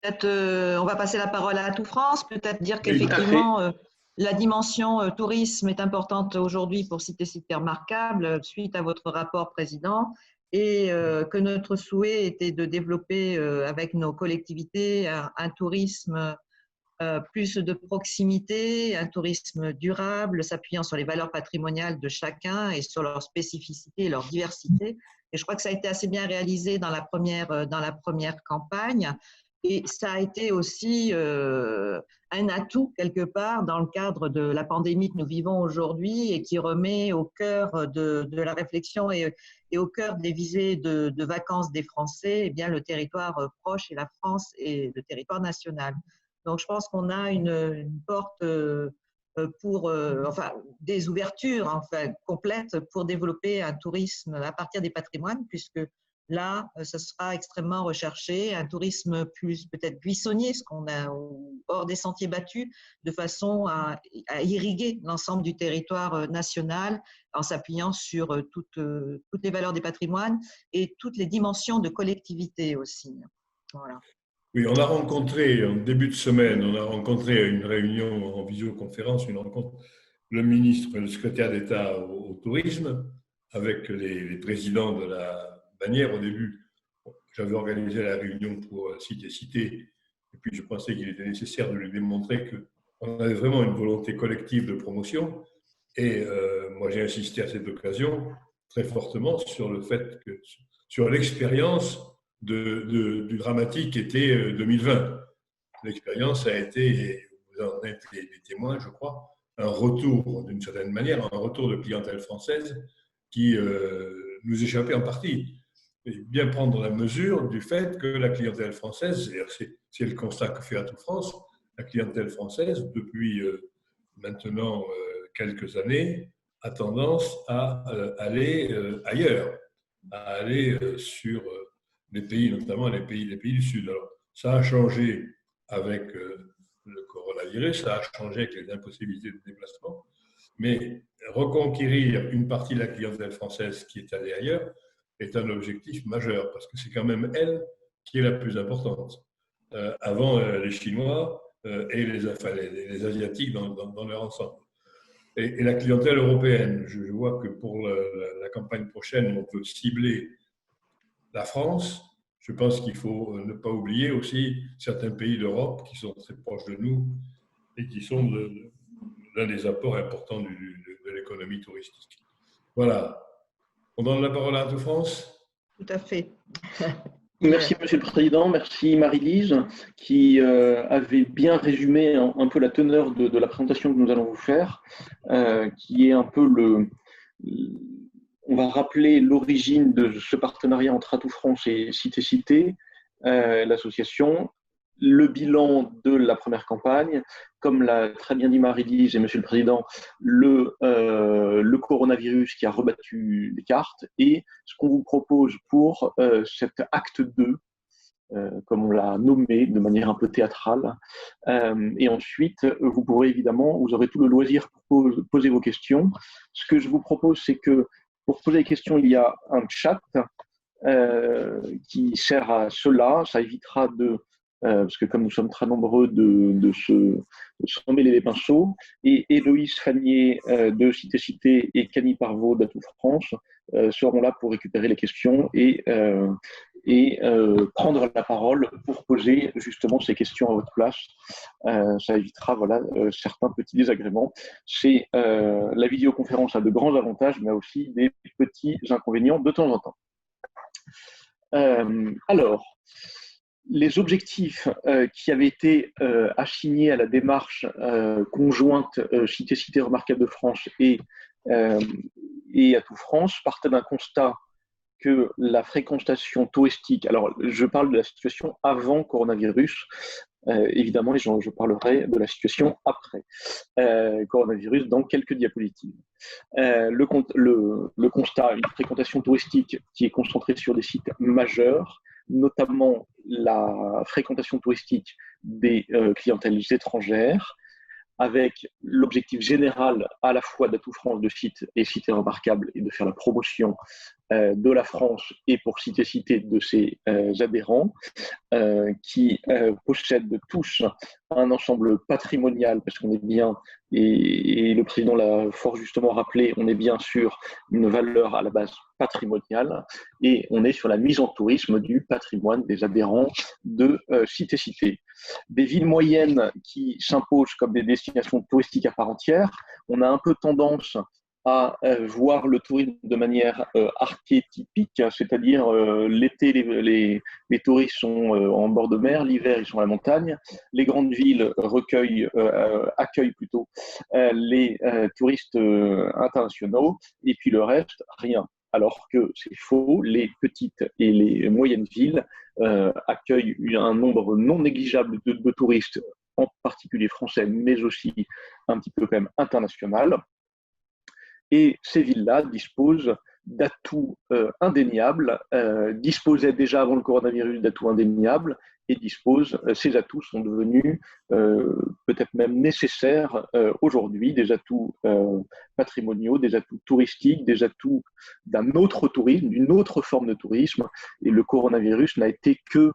Peut-être, on va passer la parole à Atout France, peut-être dire Oui, tout à fait. qu'effectivement, la dimension tourisme est importante aujourd'hui pour Cité Remarquable, suite à votre rapport, Président, et que notre souhait était de développer avec nos collectivités un tourisme plus de proximité, un tourisme durable, s'appuyant sur les valeurs patrimoniales de chacun et sur leurs spécificités et leur diversité. Et je crois que ça a été assez bien réalisé dans la première campagne. Et ça a été aussi un atout quelque part dans le cadre de la pandémie que nous vivons aujourd'hui et qui remet au cœur de la réflexion et au cœur des visées de vacances des Français, eh bien, le territoire proche et la France et le territoire national. Donc, je pense qu'on a une porte enfin, des ouvertures enfin, complètes pour développer un tourisme à partir des patrimoines, puisque là, ce sera extrêmement recherché, un tourisme plus peut-être buissonnier, ce qu'on a hors des sentiers battus, de façon à irriguer l'ensemble du territoire national en s'appuyant sur toutes les valeurs des patrimoines et toutes les dimensions de collectivité aussi. Voilà. Oui, on a rencontré en début de semaine, on a rencontré à une réunion en visioconférence, une rencontre, le ministre, le secrétaire d'État au tourisme, avec les présidents de la bannière. Au début, j'avais organisé la réunion pour Cité, et puis je pensais qu'il était nécessaire de lui démontrer qu'on avait vraiment une volonté collective de promotion. Et moi, j'ai insisté à cette occasion très fortement sur le fait que, sur l'expérience du dramatique été 2020. L'expérience a été, et vous en êtes les témoins, je crois, un retour, d'une certaine manière, un retour de clientèle française qui nous échappait en partie. Et bien prendre la mesure du fait que la clientèle française, c'est le constat que fait Atout France, la clientèle française, depuis maintenant quelques années, a tendance à aller ailleurs, à aller sur les pays, notamment les pays du Sud. Alors, ça a changé avec le coronavirus, ça a changé avec les impossibilités de déplacement, mais reconquérir une partie de la clientèle française qui est allée ailleurs est un objectif majeur, parce que c'est quand même elle qui est la plus importante. Avant les Chinois et les Asiatiques dans leur ensemble. Et la clientèle européenne, je vois que pour la campagne prochaine, on peut cibler la France. Je pense qu'il faut ne pas oublier aussi certains pays d'Europe qui sont très proches de nous et qui sont l'un des apports importants de l'économie touristique. Voilà. On donne la parole à Atout France. Tout à fait. Merci Monsieur le Président, merci Marie-Lise qui avait bien résumé un peu la teneur de la présentation que nous allons vous faire, qui est un peu on va rappeler l'origine de ce partenariat entre Atout France et Cité, l'association, le bilan de la première campagne, comme l'a très bien dit Marie-Lise et Monsieur le Président, le coronavirus qui a rebattu les cartes et ce qu'on vous propose pour cet acte 2, comme on l'a nommé de manière un peu théâtrale. Et ensuite, vous pourrez évidemment, vous aurez tout le loisir pour poser vos questions. Ce que je vous propose, c'est que pour poser les questions, il y a un chat qui sert à cela. Ça évitera parce que comme nous sommes très nombreux, de se mêler les pinceaux. Et Héloïse Fagnier de Cité et Camille Parvaux d'Atout France seront là pour récupérer les questions et prendre la parole pour poser justement ces questions à votre place. Ça évitera certains petits désagréments. La vidéoconférence a de grands avantages, mais aussi des petits inconvénients de temps en temps. Alors, les objectifs qui avaient été assignés à la démarche conjointe Cité Remarquable de France et Atout France partaient d'un constat que la fréquentation touristique, alors je parle de la situation avant coronavirus, évidemment, et je parlerai de la situation après coronavirus dans quelques diapositives. Le constat, une fréquentation touristique qui est concentrée sur des sites majeurs, notamment la fréquentation touristique des clientèles étrangères, avec l'objectif général à la fois d'Atout France de Cité Remarquable et de faire la promotion de la France et pour citer de ses adhérents, qui possèdent tous un ensemble patrimonial, parce qu'on est bien, et le président l'a fort justement rappelé, on est bien sur une valeur à la base patrimoniale, et on est sur la mise en tourisme du patrimoine des adhérents de Cité-Cité. Des villes moyennes qui s'imposent comme des destinations touristiques à part entière, on a un peu tendance à voir le tourisme de manière archétypique, c'est-à-dire l'été, les touristes sont en bord de mer, l'hiver, ils sont à la montagne. Les grandes villes accueillent plutôt les touristes internationaux, et puis le reste, rien. Alors que c'est faux, les petites et les moyennes villes accueillent un nombre non négligeable de touristes, en particulier français, mais aussi un petit peu quand même international. Et ces villes-là disposent d'atouts indéniables, disposaient déjà avant le coronavirus d'atouts indéniables, et ces atouts sont devenus peut-être même nécessaires aujourd'hui, des atouts patrimoniaux, des atouts touristiques, des atouts d'un autre tourisme, d'une autre forme de tourisme. Et le coronavirus n'a été que,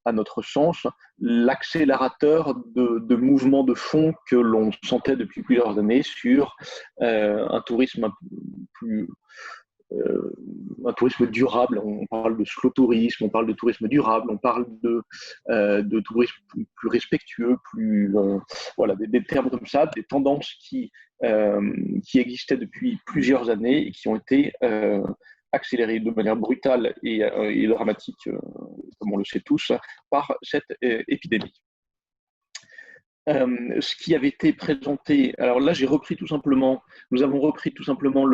à notre sens, l'accélérateur de mouvements de fond que l'on sentait depuis plusieurs années sur un tourisme un tourisme durable. On parle de slow tourisme, on parle de tourisme durable, on parle de tourisme plus respectueux, voilà, des termes comme ça, des tendances qui existaient depuis plusieurs années et qui ont été accélérées de manière brutale et dramatique, comme on le sait tous, par cette épidémie. Ce qui avait été présenté, alors là nous avons repris tout simplement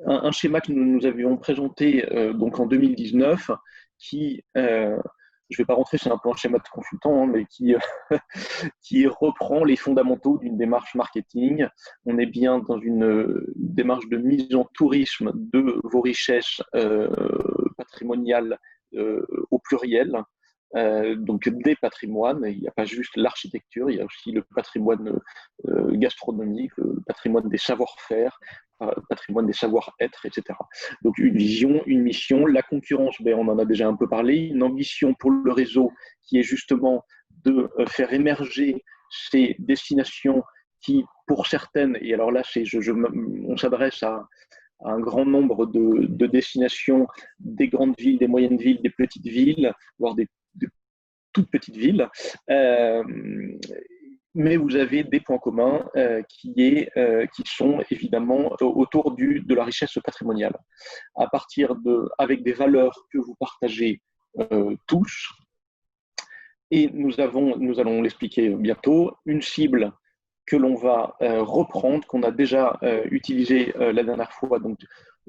un schéma que nous avions présenté donc en 2019, qui, je ne vais pas rentrer, c'est un peu un schéma de consultant, mais qui reprend les fondamentaux d'une démarche marketing. On est bien dans une démarche de mise en tourisme de vos richesses patrimoniales au pluriel. Donc des patrimoines, il n'y a pas juste l'architecture, il y a aussi le patrimoine gastronomique, le patrimoine des savoir-faire, le patrimoine des savoir-être, etc. Donc une vision, une mission, la concurrence, on en a déjà un peu parlé, une ambition pour le réseau qui est justement de faire émerger ces destinations qui, pour certaines, et alors là on s'adresse à un grand nombre de destinations, des grandes villes, des moyennes villes, des petites villes, voire des toutes petites villes, mais vous avez des points communs qui sont évidemment autour de la richesse patrimoniale, avec des valeurs que vous partagez tous. Et nous allons l'expliquer bientôt, une cible que l'on va reprendre, qu'on a déjà utilisée la dernière fois, donc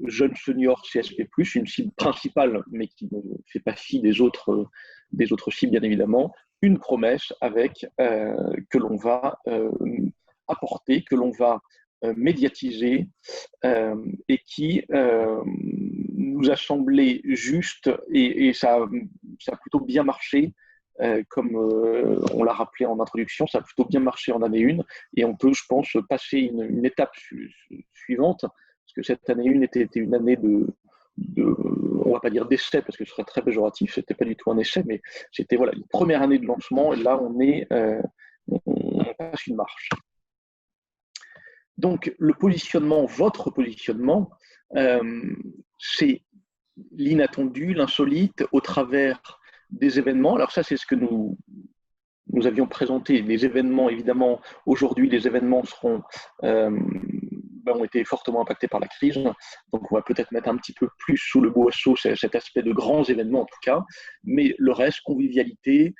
jeunes seniors CSP+, une cible principale, mais qui ne fait pas fi des autres cibles, bien évidemment, une promesse que l'on va apporter, que l'on va médiatiser, et qui nous a semblé juste, et ça a plutôt bien marché. Comme on l'a rappelé en introduction, ça a plutôt bien marché en année 1, et on peut, je pense, passer une étape suivante, parce que cette année 1 était une année on ne va pas dire d'essai, parce que ce serait très péjoratif, c'était pas du tout un essai, mais c'était une première année de lancement, et là on passe une marche. Donc votre positionnement, c'est l'inattendu, l'insolite, au travers des événements. Alors ça, c'est ce que nous avions présenté. Les événements, évidemment, aujourd'hui, les événements ont été fortement impactés par la crise. Donc, on va peut-être mettre un petit peu plus sous le boisseau cet aspect de grands événements, en tout cas. Mais le reste, convivialité,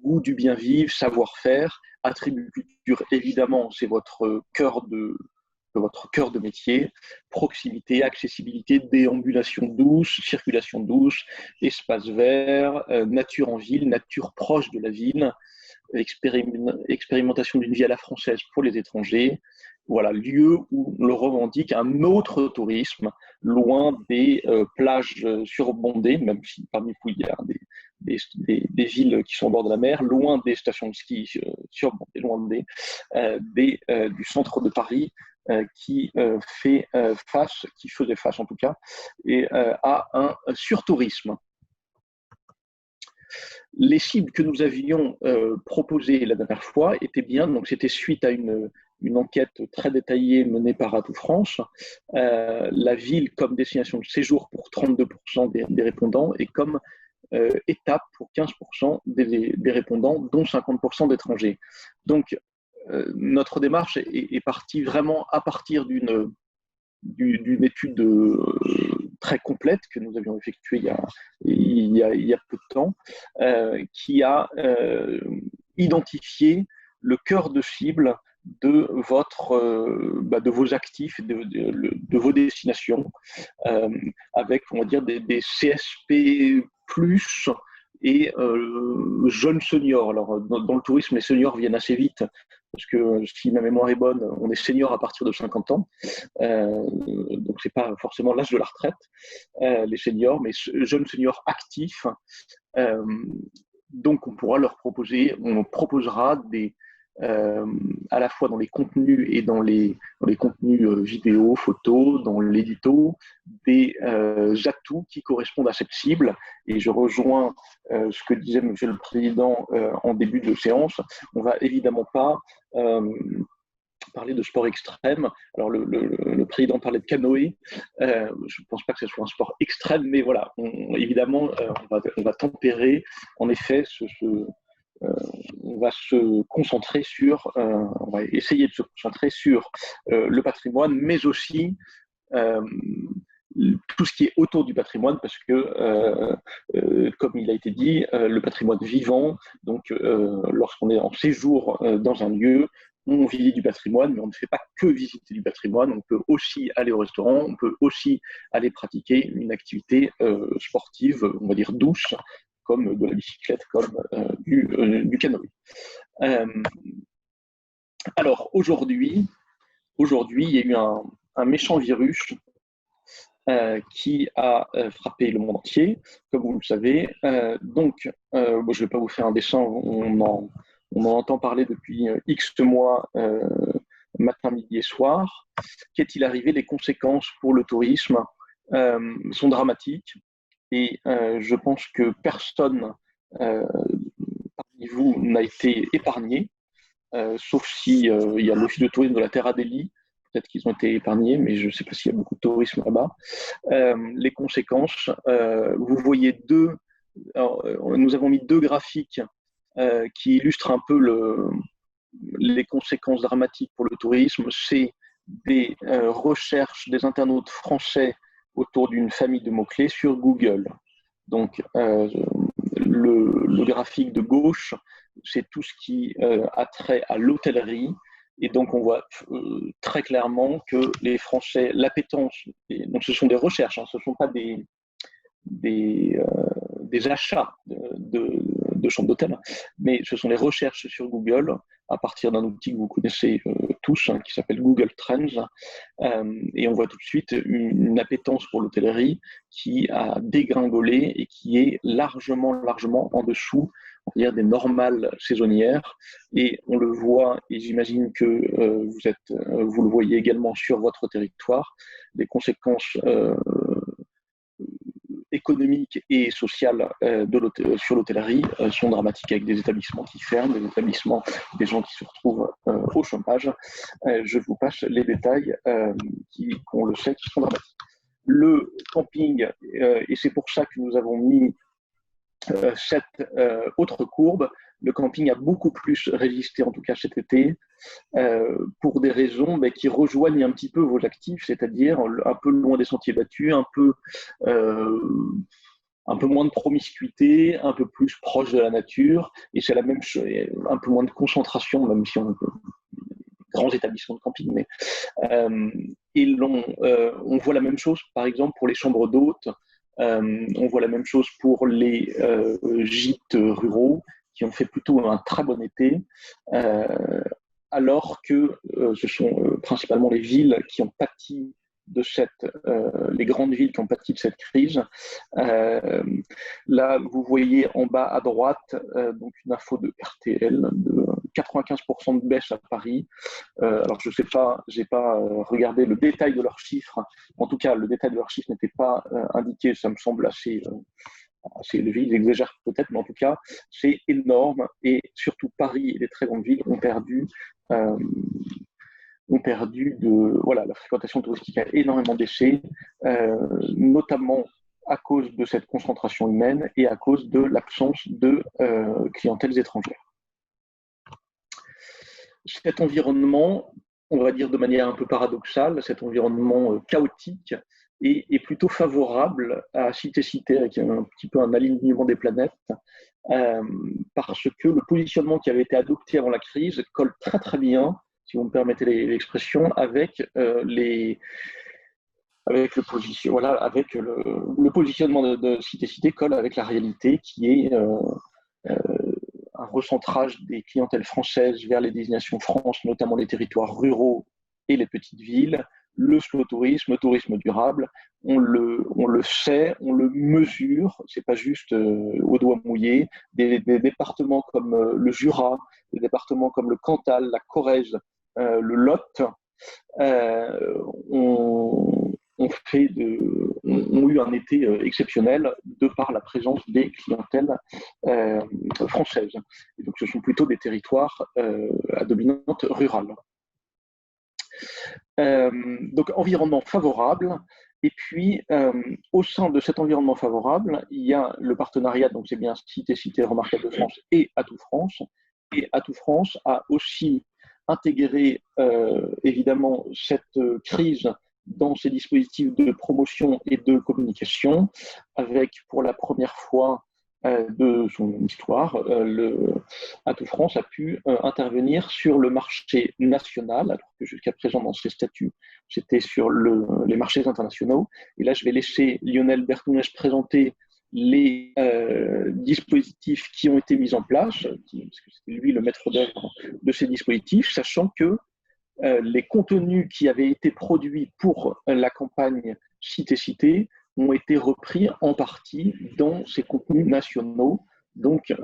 goût du bien vivre, savoir-faire, attribut culture, évidemment, c'est votre cœur de métier, proximité, accessibilité, déambulation douce, circulation douce, espace vert, nature en ville, nature proche de la ville, expérimentation d'une vie à la française pour les étrangers. Voilà, lieu où on le revendique un autre tourisme, loin des plages surbondées, même si parmi vous il y a des villes qui sont au bord de la mer, loin des stations de ski surbondées, loin du centre de Paris, qui faisait face en tout cas, à un surtourisme. Les cibles que nous avions proposées la dernière fois étaient bien, donc c'était suite à une enquête très détaillée menée par Atout France, la ville comme destination de séjour pour 32% des répondants et comme étape pour 15% des répondants, dont 50% d'étrangers. Donc, notre démarche est partie vraiment à partir d'une étude très complète que nous avions effectuée il y a peu de temps, qui a identifié le cœur de cible de vos actifs, de vos destinations, avec, on va dire, des CSP+, et jeunes seniors. Alors, dans le tourisme, les seniors viennent assez vite, parce que si ma mémoire est bonne, on est senior à partir de 50 ans. Donc, ce n'est pas forcément l'âge de la retraite, les seniors, mais jeunes seniors actifs. Donc, on proposera à la fois dans les contenus et dans les contenus vidéo, photos, dans l'édito, des atouts qui correspondent à cette cible. Et je rejoins ce que disait Monsieur le Président en début de séance. On ne va évidemment pas parler de sport extrême. Alors, le Président parlait de canoë. Je ne pense pas que ce soit un sport extrême, mais voilà, évidemment, on va tempérer, en effet, on va se concentrer on va essayer de se concentrer sur le patrimoine, mais aussi tout ce qui est autour du patrimoine, parce que, comme il a été dit, le patrimoine vivant, donc lorsqu'on est en séjour dans un lieu, on visite du patrimoine, mais on ne fait pas que visiter du patrimoine, on peut aussi aller au restaurant, on peut aussi aller pratiquer une activité sportive, on va dire douce, comme de la bicyclette, comme du canoë. Alors aujourd'hui, il y a eu un méchant virus qui a frappé le monde entier, comme vous le savez. Donc, je ne vais pas vous faire un dessin, on en entend parler depuis X mois, matin, midi et soir. Qu'est-il arrivé? Les conséquences pour le tourisme sont dramatiques. Et je pense que personne parmi vous n'a été épargné, sauf si il y a l'office de tourisme de la Terre Adélie, peut-être qu'ils ont été épargnés, mais je ne sais pas s'il y a beaucoup de tourisme là-bas. Les conséquences, vous voyez nous avons mis deux graphiques qui illustrent un peu les conséquences dramatiques pour le tourisme. C'est des recherches des internautes français autour d'une famille de mots-clés sur Google. Donc, le graphique de gauche, c'est tout ce qui a trait à l'hôtellerie. Et donc, on voit très clairement que les Français, l'appétence, donc ce sont des recherches, ce ne sont pas des achats de chambres d'hôtel, mais ce sont les recherches sur Google à partir d'un outil que vous connaissez tous, qui s'appelle Google Trends, et on voit tout de suite une appétence pour l'hôtellerie qui a dégringolé et qui est largement en dessous, on va dire, des normales saisonnières, et on le voit, et j'imagine que vous le voyez également sur votre territoire, les conséquences économiques et sociales sur l'hôtellerie sont dramatiques, avec des établissements qui ferment, des gens qui se retrouvent au chômage. Je vous passe les détails qu'on le sait, qui sont dramatiques. Le camping, et c'est pour ça que nous avons mis cette autre courbe, le camping a beaucoup plus résisté, en tout cas cet été, pour des raisons qui rejoignent un petit peu vos actifs, c'est-à-dire un peu loin des sentiers battus, un peu moins de promiscuité, un peu plus proche de la nature, et c'est la même chose, un peu moins de concentration, même si on peut grands établissements de camping, mais on voit la même chose, par exemple, pour les chambres d'hôtes, on voit la même chose pour les gîtes ruraux, qui ont fait plutôt un très bon été, alors que ce sont principalement les villes qui ont pâti les grandes villes qui ont pâti de cette crise. Là, vous voyez en bas à droite donc une info de RTL, 95% de baisse à Paris. Alors, je ne sais pas, je n'ai pas regardé le détail de leurs chiffres. En tout cas, le détail de leurs chiffres n'était pas indiqué. Ça me semble assez élevé. Ils exagèrent peut-être, mais en tout cas, c'est énorme. Et surtout, Paris et les très grandes villes ont perdu voilà, la fréquentation touristique a énormément baissé, notamment à cause de cette concentration humaine et à cause de l'absence de clientèles étrangères. Cet environnement, on va dire de manière un peu paradoxale, cet environnement chaotique est plutôt favorable à Cité-Cité, avec un petit peu un alignement des planètes, parce que le positionnement qui avait été adopté avant la crise colle très très bien, si vous me permettez l'expression, avec le positionnement de Cité-Cité colle avec la réalité qui est un recentrage des clientèles françaises vers les destinations France, notamment les territoires ruraux et les petites villes, le slow tourisme, le tourisme durable, on le sait, on le mesure, c'est pas juste au doigt mouillé. Des départements comme le Jura, des départements comme le Cantal, la Corrèze, le Lot, ont eu un été exceptionnel de par la présence des clientèles françaises. Et donc, ce sont plutôt des territoires à dominante rurale. Donc, environnement favorable. Et puis, au sein de cet environnement favorable, il y a le partenariat, donc c'est bien Cité Remarquable de France et Atout France. Et Atout France a aussi intégré évidemment cette crise dans ses dispositifs de promotion et de communication, avec pour la première fois de son histoire, Atout France a pu intervenir sur le marché national, alors que jusqu'à présent dans ses statuts, c'était sur les marchés internationaux. Et là, je vais laisser Lionel Bertounès présenter les dispositifs qui ont été mis en place, parce que c'est lui le maître d'œuvre de ces dispositifs, sachant que les contenus qui avaient été produits pour la campagne Cité-Cité ont été repris en partie dans ces contenus nationaux. Donc,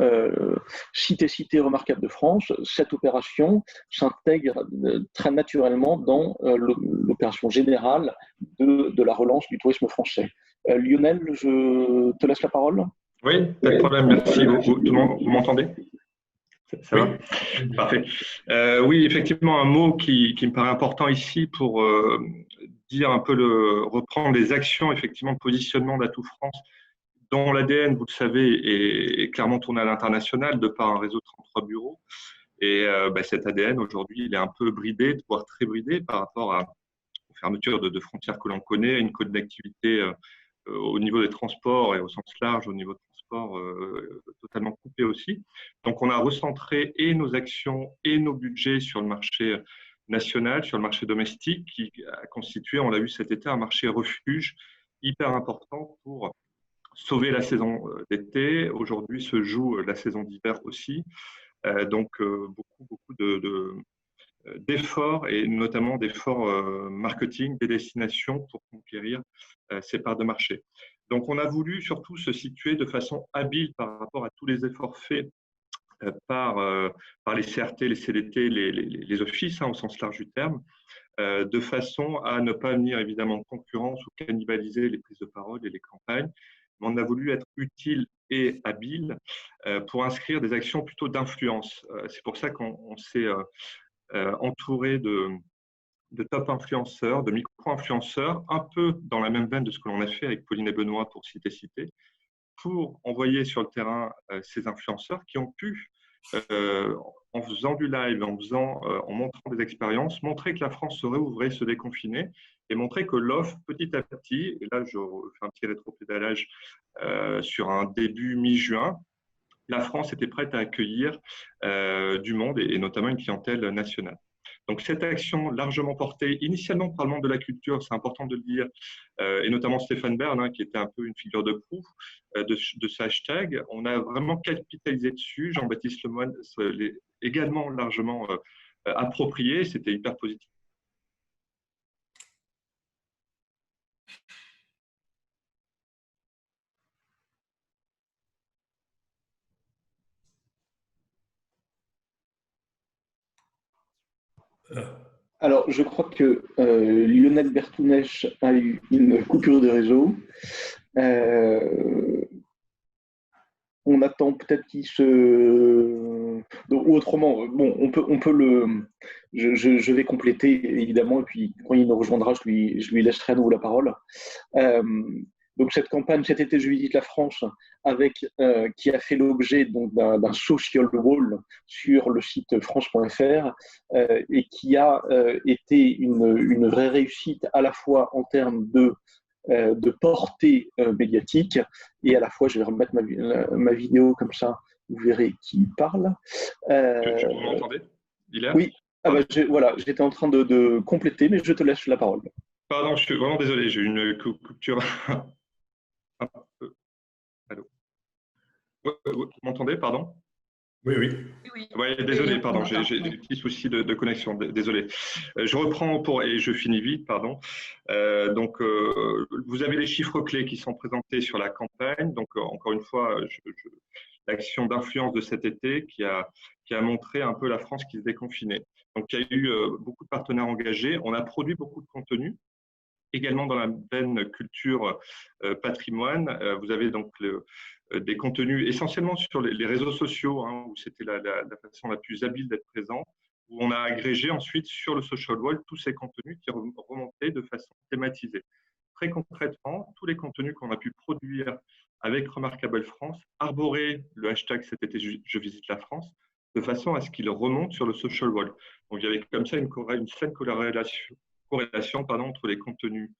Cité-Cité Remarquable de France, cette opération s'intègre très naturellement dans l'opération générale de la relance du tourisme français. Lionel, je te laisse la parole. Oui, pas de problème, merci beaucoup. Tout le monde, vous m'entendez ? Ça va ? Parfait. Oui, effectivement, un mot qui me paraît important ici pour dire un peu reprendre les actions effectivement de positionnement d'Atout France, dont l'ADN, vous le savez, est clairement tourné à l'international de par un réseau de 33 bureaux. Et cet ADN, aujourd'hui, il est un peu bridé, voire très bridé par rapport aux fermetures de frontières que l'on connaît, à une connectivité au niveau des transports et au sens large, au niveau de transport totalement coupé aussi. Donc, on a recentré et nos actions et nos budgets sur le marché national, sur le marché domestique, qui a constitué, on l'a vu cet été, un marché refuge hyper important pour sauver la saison d'été. Aujourd'hui se joue la saison d'hiver aussi. Donc, beaucoup d'efforts et notamment d'efforts marketing des destinations pour conquérir ces parts de marché. Donc, on a voulu surtout se situer de façon habile par rapport à tous les efforts faits par les CRT, les CDT, les offices, au sens large du terme, de façon à ne pas venir évidemment en concurrence ou cannibaliser les prises de parole et les campagnes. Mais on a voulu être utile et habile pour inscrire des actions plutôt d'influence. C'est pour ça qu'on s'est entouré de top influenceurs, de micro-influenceurs, un peu dans la même veine de ce que l'on a fait avec Pauline et Benoît pour Cité-Cité, pour envoyer sur le terrain ces influenceurs qui ont pu, en faisant du live, en montrant des expériences, montrer que la France se réouvrait, se déconfinait, et montrer que l'offre, petit à petit, et là je fais un petit rétropédalage sur un début mi-juin, la France était prête à accueillir du monde et notamment une clientèle nationale. Donc, cette action largement portée initialement par le monde de la culture, c'est important de le dire, et notamment Stéphane Bern, qui était un peu une figure de proue de ce hashtag, on a vraiment capitalisé dessus. Jean-Baptiste Lemoyne l'est également largement approprié, c'était hyper positif. Alors, je crois que Lionel Bertounèche a eu une coupure de réseau. On attend peut-être qu'il se... Donc, ou autrement, bon, on peut le... Je vais compléter, évidemment, et puis quand il nous rejoindra, je lui laisserai à nouveau la parole. Euh, donc cette campagne, cet été, je visite la France, avec, qui a fait l'objet d'un social wall sur le site france.fr et qui a été une vraie réussite à la fois en termes de portée médiatique et à la fois, je vais remettre ma vidéo comme ça, vous verrez qui parle. Vous m'entendez, Hilaire? Oui, ah bah, voilà, j'étais en train de compléter, mais je te laisse la parole. Pardon, je suis vraiment désolé, j'ai eu une coupure. Allô? Vous m'entendez, pardon? Oui, oui. Oui, désolé, pardon, j'ai des petits soucis de connexion, désolé. Je reprends et je finis vite, pardon. Vous avez les chiffres clés qui sont présentés sur la campagne. Donc, encore une fois, l'action d'influence de cet été qui a montré un peu la France qui se déconfinait. Donc, il y a eu beaucoup de partenaires engagés. On a produit beaucoup de contenu. Également dans la veine culture patrimoine, vous avez donc des contenus essentiellement sur les réseaux sociaux, hein, où c'était la façon la plus habile d'être présent, où on a agrégé ensuite sur le social wall tous ces contenus qui remontaient de façon thématisée. Très concrètement, tous les contenus qu'on a pu produire avec Remarkable France arboraient le hashtag cet été je visite la France, de façon à ce qu'il remonte sur le social wall. Donc il y avait comme ça une saine corrélation entre les contenus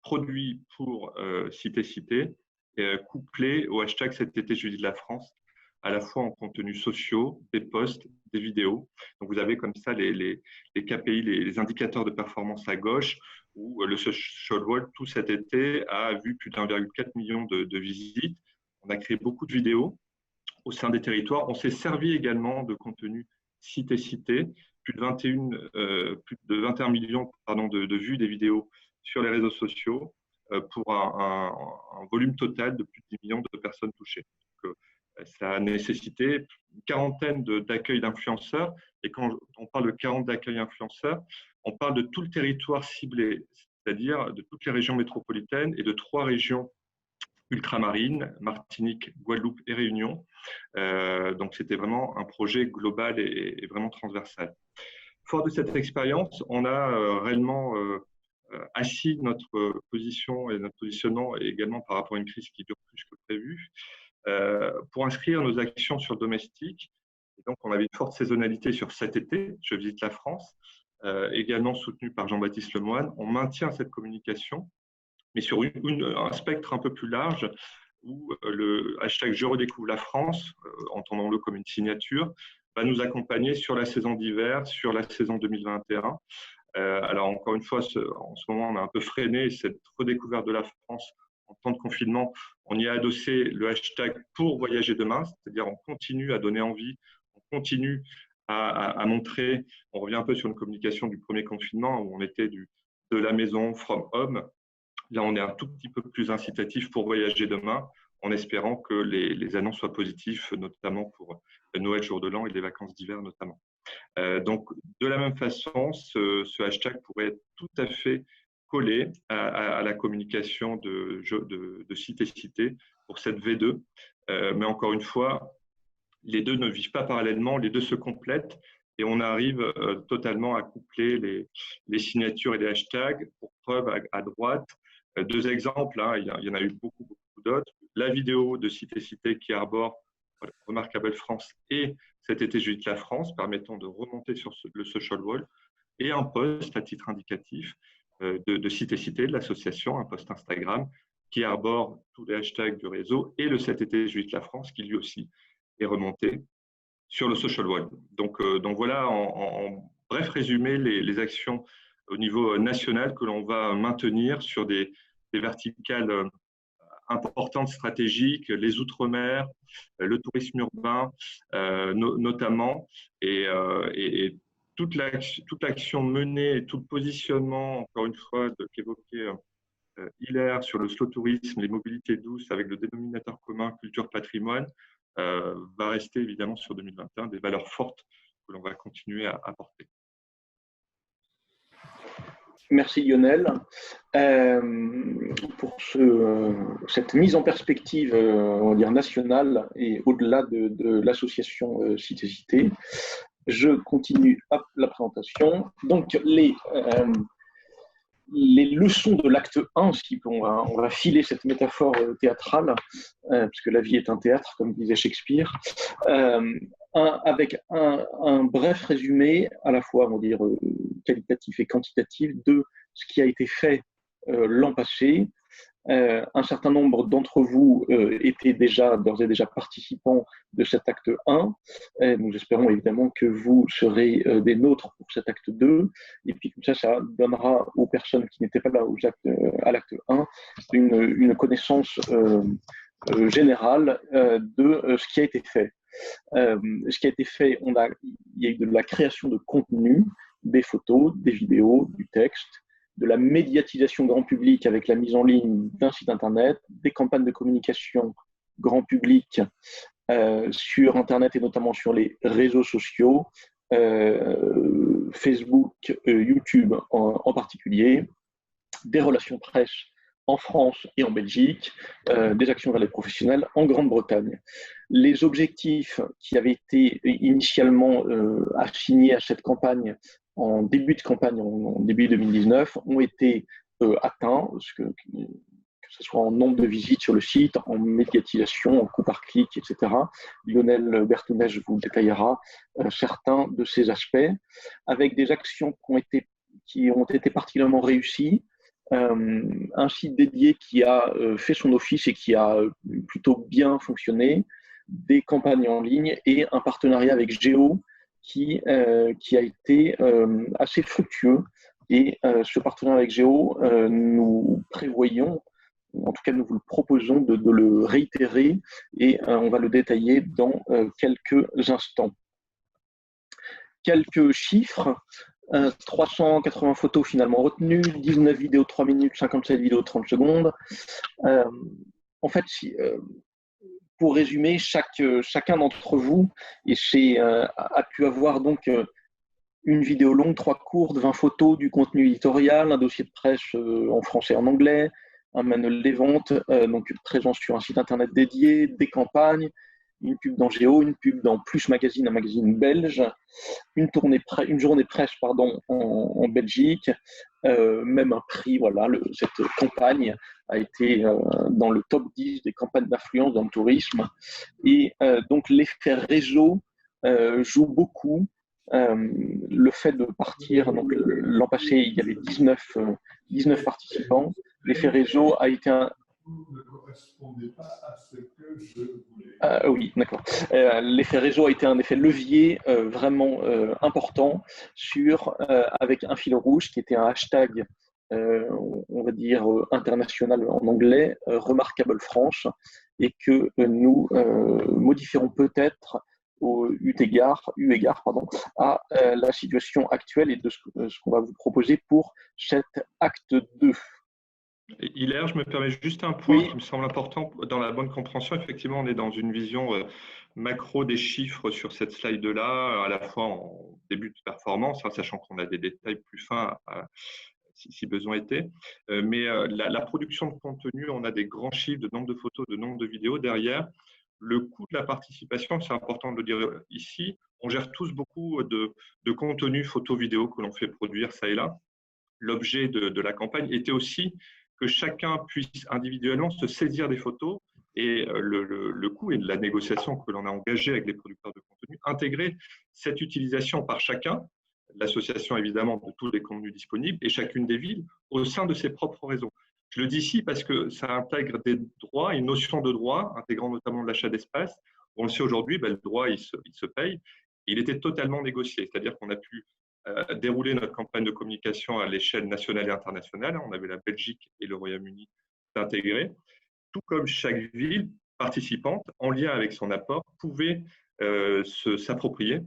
produits pour Cité couplés au hashtag cet été je visite la France, à la fois en contenus sociaux, des posts, des vidéos. Donc vous avez comme ça les KPI, les indicateurs de performance à gauche, où le social wall tout cet été a vu plus d'1,4 million de visites. On a créé beaucoup de vidéos au sein des territoires. On s'est servi également de contenu Cité, plus de 21 millions de vues des vidéos sur les réseaux sociaux pour un volume total de plus de 10 millions de personnes touchées. Donc, ça a nécessité une quarantaine d'accueils d'influenceurs. Et quand on parle de 40 d'accueils influenceurs, on parle de tout le territoire ciblé, c'est-à-dire de toutes les régions métropolitaines et de 3 régions ultramarines, Martinique, Guadeloupe et Réunion. Donc, c'était vraiment un projet global et vraiment transversal. Fort de cette expérience, on a réellement assis notre position et notre positionnement également par rapport à une crise qui dure plus que prévu pour inscrire nos actions sur le domestique. Et donc, on avait une forte saisonnalité sur cet été, je visite la France, également soutenue par Jean-Baptiste Lemoine. On maintient cette communication, mais sur un spectre un peu plus large, où le hashtag Je redécouvre la France, entendons-le comme une signature, va nous accompagner sur la saison d'hiver, sur la saison 2021. Alors encore une fois, en ce moment, on a un peu freiné cette redécouverte de la France en temps de confinement. On y a adossé le hashtag pour voyager demain, c'est-à-dire on continue à donner envie, on continue à montrer, on revient un peu sur une communication du premier confinement où on était de la maison, from home. Là, on est un tout petit peu plus incitatif pour voyager demain, en espérant que les annonces soient positives, notamment pour Noël, jour de l'an et les vacances d'hiver notamment. Donc, de la même façon, ce hashtag pourrait être tout à fait collé à la communication de Cité pour cette V2. Mais encore une fois, les deux ne vivent pas parallèlement, les deux se complètent et on arrive totalement à coupler les signatures et les hashtags. Pour preuve, à droite, 2 exemples, hein, il y en a eu beaucoup d'autres. La vidéo de Cité qui arbore Remarkable France et cet été je visite la France, permettant de remonter sur le social wall, et un post à titre indicatif de Cité, de l'association, un post Instagram qui arbore tous les hashtags du réseau et le cet été je visite la France qui lui aussi est remonté sur le social wall. Donc voilà, en bref résumé, les actions au niveau national que l'on va maintenir sur des verticales importantes, stratégiques, les outre-mer, le tourisme urbain notamment, et toute l'action menée et tout le positionnement, encore une fois, qu'évoquait Hilaire sur le slow tourisme, les mobilités douces avec le dénominateur commun culture patrimoine, va rester évidemment sur 2021 des valeurs fortes que l'on va continuer à porter. Merci Lionel pour cette mise en perspective on va dire nationale et au-delà de l'association Cité. Je continue la présentation. Donc les leçons de l'acte 1, si on va filer cette métaphore théâtrale, puisque la vie est un théâtre, comme disait Shakespeare, avec un bref résumé, à la fois, on va dire, qualitatif et quantitatif, de ce qui a été fait l'an passé. Un certain nombre d'entre vous étaient d'ores et déjà participants de cet acte 1. Nous espérons évidemment que vous serez des nôtres pour cet acte 2. Et puis comme ça donnera aux personnes qui n'étaient pas là à l'acte 1 une connaissance générale de ce qui a été fait. Ce qui a été fait, il y a eu de la création de contenu, des photos, des vidéos, du texte, de la médiatisation grand public avec la mise en ligne d'un site internet, des campagnes de communication grand public sur internet et notamment sur les réseaux sociaux, Facebook, YouTube en particulier, des relations presse en France et en Belgique, des actions vers les professionnels en Grande-Bretagne. Les objectifs qui avaient été initialement assignés à cette campagne en début de campagne, en début 2019, ont été atteints, que ce soit en nombre de visites sur le site, en médiatisation, en coût par clic, etc. Lionel Berthonnet vous détaillera certains de ces aspects, avec des actions qui ont été particulièrement réussies. Un site dédié qui a fait son office et qui a plutôt bien fonctionné, des campagnes en ligne et un partenariat avec Géo qui a été assez fructueux. Et ce partenariat avec Géo, nous prévoyons, en tout cas nous vous le proposons de le réitérer et on va le détailler dans quelques instants. Quelques chiffres. 380 photos finalement retenues, 19 vidéos de 3 minutes, 57 vidéos de 30 secondes. En fait, pour résumer, chacun d'entre vous a pu avoir donc une vidéo longue, 3 courtes, 20 photos, du contenu éditorial, un dossier de presse en français et en anglais, un manuel des ventes, donc présent sur un site internet dédié, des campagnes, une pub dans Géo, une pub dans Plus Magazine, un magazine belge, une journée presse en Belgique, même un prix. Voilà, cette campagne a été dans le top 10 des campagnes d'influence dans le tourisme. Et donc l'effet réseau joue beaucoup. Le fait de partir, donc l'an passé, il y avait 19 participants. L'effet réseau a été ne correspondait pas à ce que je voulais. Oui, d'accord. L'effet réseau a été un effet levier vraiment important avec un fil rouge qui était un hashtag, on va dire international en anglais, Remarkable France, et que nous modifierons peut-être eu égard à la situation actuelle et de ce qu'on va vous proposer pour cet acte 2. Hilaire, je me permets juste un point Oui. qui me semble important dans la bonne compréhension. Effectivement, on est dans une vision macro des chiffres sur cette slide-là, à la fois en début de performance, sachant qu'on a des détails plus fins si besoin était. Mais la production de contenu, on a des grands chiffres de nombre de photos, de nombre de vidéos. Derrière, le coût de la participation, c'est important de le dire ici, on gère tous beaucoup de contenu photo-vidéo que l'on fait produire ça et là. L'objet de la campagne était aussi que chacun puisse individuellement se saisir des photos et le coût et la négociation que l'on a engagée avec les producteurs de contenu, intégrer cette utilisation par chacun, l'association évidemment de tous les contenus disponibles et chacune des villes au sein de ses propres réseaux. Je le dis ici parce que ça intègre des droits, une notion de droit, intégrant notamment l'achat d'espace. On le sait aujourd'hui, le droit il se paye. Il était totalement négocié, c'est-à-dire qu'on a pu dérouler notre campagne de communication à l'échelle nationale et internationale. On avait la Belgique et le Royaume-Uni intégrés, tout comme chaque ville participante, en lien avec son apport, pouvait s'approprier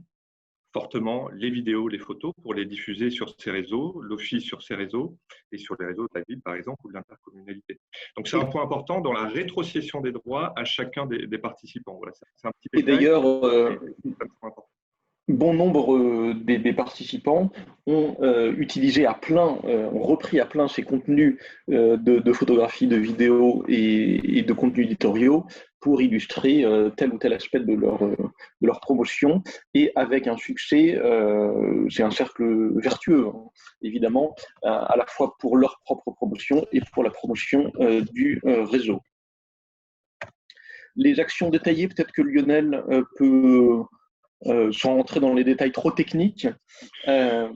fortement les vidéos, les photos pour les diffuser sur ses réseaux, l'office sur ses réseaux et sur les réseaux de la ville, par exemple, ou de l'intercommunalité. Donc, c'est un point important dans la rétrocession des droits à chacun des participants. Voilà, c'est un petit détail. Et d'ailleurs, bon nombre des participants ont utilisé à plein, ont repris à plein ces contenus de photographie, de vidéos et de contenus éditoriaux pour illustrer tel ou tel aspect de leur promotion, et avec un succès, c'est un cercle vertueux, hein, évidemment, à la fois pour leur propre promotion et pour la promotion du réseau. Les actions détaillées, peut-être que Lionel peut, sans rentrer dans les détails trop techniques.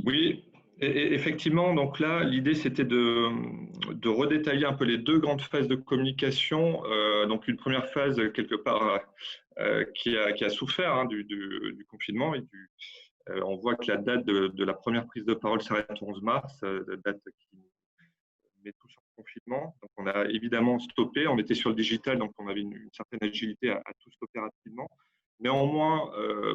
Oui, et effectivement, donc là, l'idée c'était de redétailler un peu les deux grandes phases de communication. Donc une première phase, quelque part, qui a souffert, hein, du confinement. On voit que la date de la première prise de parole s'arrête le 11 mars, date qui met tout sur le confinement. Donc on a évidemment stoppé, on était sur le digital, donc on avait une certaine agilité à tout stopper rapidement. Néanmoins,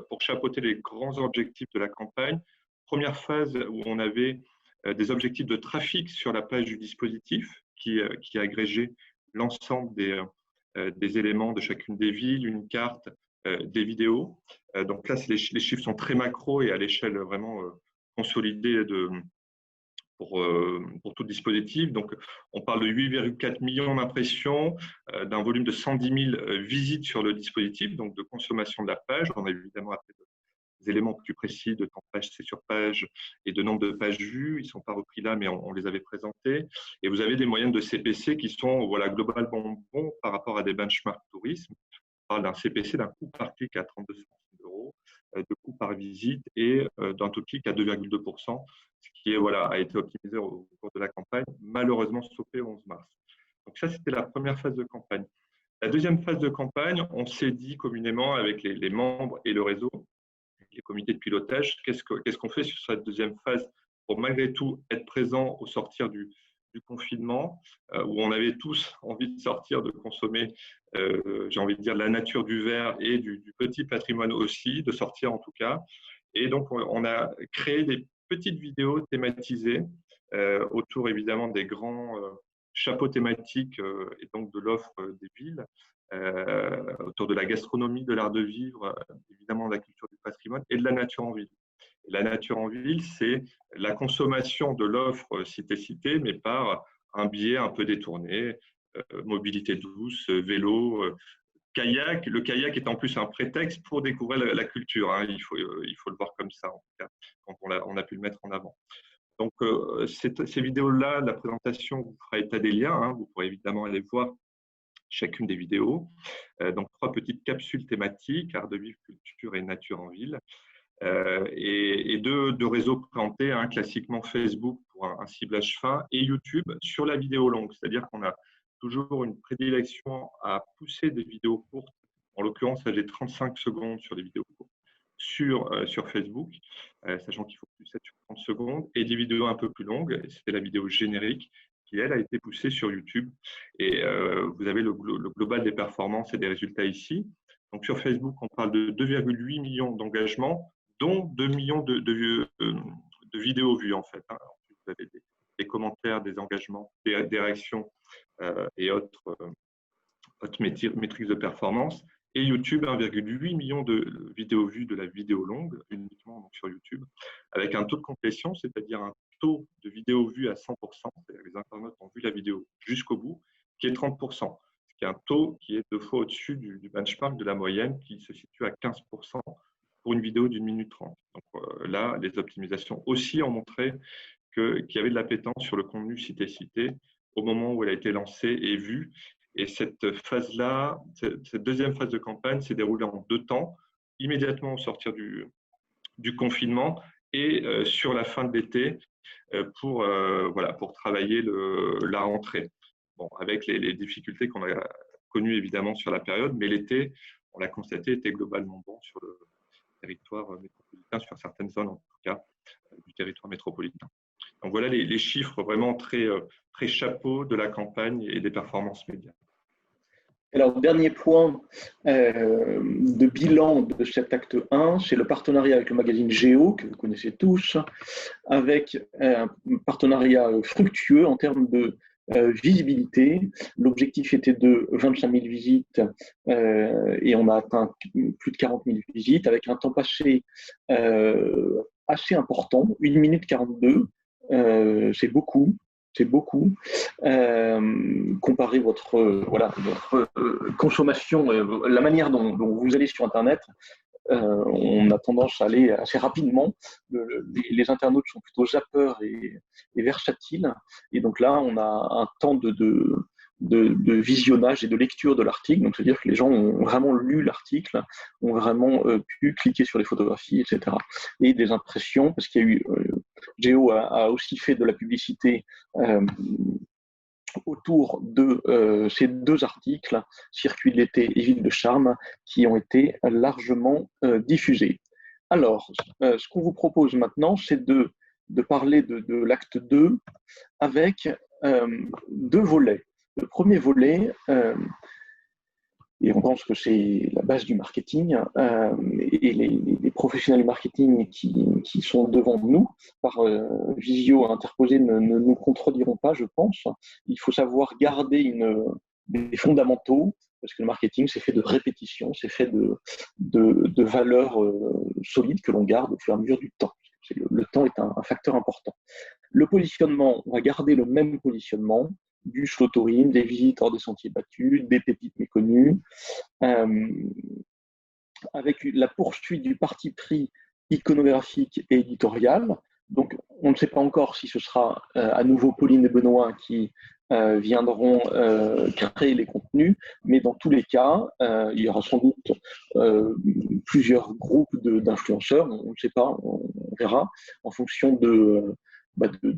pour chapeauter les grands objectifs de la campagne, première phase où on avait des objectifs de trafic sur la page du dispositif qui agrégeait l'ensemble des éléments de chacune des villes, une carte, des vidéos. Donc là, les chiffres sont très macro et à l'échelle vraiment consolidée pour tout dispositif. Donc, on parle de 8,4 millions d'impressions, d'un volume de 110 000 visites sur le dispositif, donc de consommation de la page. On a évidemment après des éléments plus précis de temps page, c'est sur page et de nombre de pages vues. Ils ne sont pas repris là, mais on les avait présentés. Et vous avez des moyennes de CPC qui sont globalement bons par rapport à des benchmarks tourisme. On parle d'un CPC, d'un coût par clic à 32 €, de coût par visite et d'un taux de clic à 2,2%, ce qui a été optimisé au cours de la campagne, malheureusement stoppé le 11 mars. Donc ça, c'était la première phase de campagne. La deuxième phase de campagne, on s'est dit communément avec les membres et le réseau, les comités de pilotage, qu'est-ce qu'on fait sur cette deuxième phase pour malgré tout être présent au sortir du confinement, où on avait tous envie de sortir, de consommer, j'ai envie de dire, de la nature du vert et du petit patrimoine aussi, de sortir en tout cas. Et donc, on a créé des petites vidéos thématisées autour évidemment des grands chapeaux thématiques et donc de l'offre des villes, autour de la gastronomie, de l'art de vivre, évidemment de la culture du patrimoine et de la nature en ville. Et la nature en ville, c'est la consommation de l'offre cité-cité, mais par un biais un peu détourné, mobilité douce, vélo, kayak. Le kayak est en plus un prétexte pour découvrir la culture, hein. Il faut le voir comme ça, en tout cas, quand on a pu le mettre en avant. Donc, ces vidéos-là, la présentation vous fera état des liens, hein. Vous pourrez évidemment aller voir chacune des vidéos. Donc, 3 petites capsules thématiques, art de vivre, culture et nature en ville. Et deux réseaux présentés, hein, classiquement Facebook pour un ciblage fin et YouTube sur la vidéo longue. C'est-à-dire qu'on a toujours une prédilection à pousser des vidéos courtes, en l'occurrence, j'ai 35 secondes sur des vidéos courtes sur Facebook, sachant qu'il faut plus 7 sur 30 secondes, et des vidéos un peu plus longues. C'était la vidéo générique qui, elle, a été poussée sur YouTube. Et vous avez le global des performances et des résultats ici. Donc, sur Facebook, on parle de 2,8 millions d'engagements, dont 2 millions de vidéos vues, en fait, hein. Vous avez des commentaires, des engagements, des réactions et autres métriques de performance. Et YouTube, 1,8 million de vidéos vues de la vidéo longue, uniquement donc sur YouTube, avec un taux de complétion, c'est-à-dire un taux de vidéos vues à 100%, c'est-à-dire que les internautes ont vu la vidéo jusqu'au bout, qui est 30%, ce qui est un taux qui est 2 fois au-dessus du benchmark de la moyenne, qui se situe à 15% pour une vidéo d'1 minute 30. Donc là, les optimisations aussi ont montré qu'il y avait de l'appétence sur le contenu cité-cité au moment où elle a été lancée et vue. Et cette phase-là, cette deuxième phase de campagne s'est déroulée en 2 temps, immédiatement au sortir du confinement et sur la fin de l'été pour travailler la rentrée. Bon, avec les difficultés qu'on a connues évidemment sur la période, mais l'été, on l'a constaté, était globalement bon sur le territoire métropolitain, sur certaines zones en tout cas du territoire métropolitain. Donc voilà les chiffres vraiment très, très chapeaux de la campagne et des performances médias. Alors, dernier point de bilan de cet acte 1, c'est le partenariat avec le magazine Géo, que vous connaissez tous, avec un partenariat fructueux en termes de visibilité. L'objectif était de 25 000 visites et on a atteint plus de 40 000 visites avec un temps passé assez important, 1 minute 42. C'est beaucoup. C'est beaucoup. Comparez votre consommation, la manière dont vous allez sur Internet, on a tendance à aller assez rapidement. Les internautes sont plutôt zappeurs et versatiles. Et donc là, on a un temps de visionnage et de lecture de l'article. Donc, c'est-à-dire que les gens ont vraiment lu l'article, ont vraiment pu cliquer sur les photographies, etc. Et des impressions, parce qu'il y a eu... Géo a aussi fait de la publicité autour de ces 2 articles, Circuit de l'été et Ville de Charme, qui ont été largement diffusés. Alors, ce qu'on vous propose maintenant, c'est de parler de l'acte 2 avec 2 volets. Le premier volet, et on pense que c'est la base du marketing, et les professionnels du marketing qui sont devant nous, par visio interposée, ne nous contrediront pas, je pense. Il faut savoir garder des fondamentaux, parce que le marketing, c'est fait de répétition, c'est fait de valeurs solides que l'on garde au fur et à mesure du temps. Le temps est un facteur important. Le positionnement, on va garder le même positionnement, du slow tourisme, des visites hors des sentiers battus, des pépites méconnues, avec la poursuite du parti pris iconographique et éditorial. Donc, on ne sait pas encore si ce sera à nouveau Pauline et Benoît qui viendront créer les contenus, mais dans tous les cas, il y aura sans doute plusieurs groupes d'influenceurs, on ne sait pas, on verra, en fonction du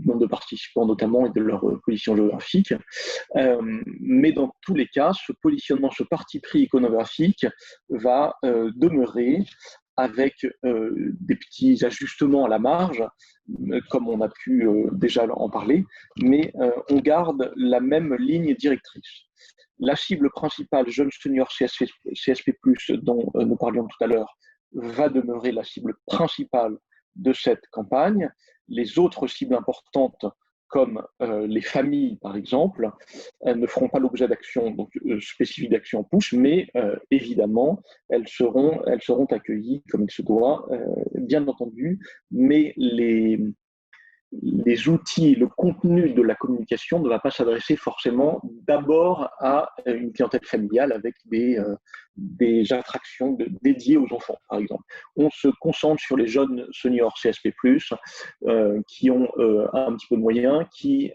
nombre de participants notamment et de leur position géographique. Mais dans tous les cas, ce positionnement, ce parti pris iconographique va demeurer avec des petits ajustements à la marge, comme on a pu déjà en parler, mais on garde la même ligne directrice. La cible principale, jeune senior CSP+, dont nous parlions tout à l'heure, va demeurer la cible principale de cette campagne. Les autres cibles importantes, comme les familles par exemple, elles ne feront pas l'objet d'actions spécifiques d'actions push, mais évidemment, elles seront accueillies comme il se doit, bien entendu, mais les outils, le contenu de la communication ne va pas s'adresser forcément d'abord à une clientèle familiale avec des attractions dédiées aux enfants, par exemple. On se concentre sur les jeunes seniors CSP+, qui ont un petit peu de moyens, qui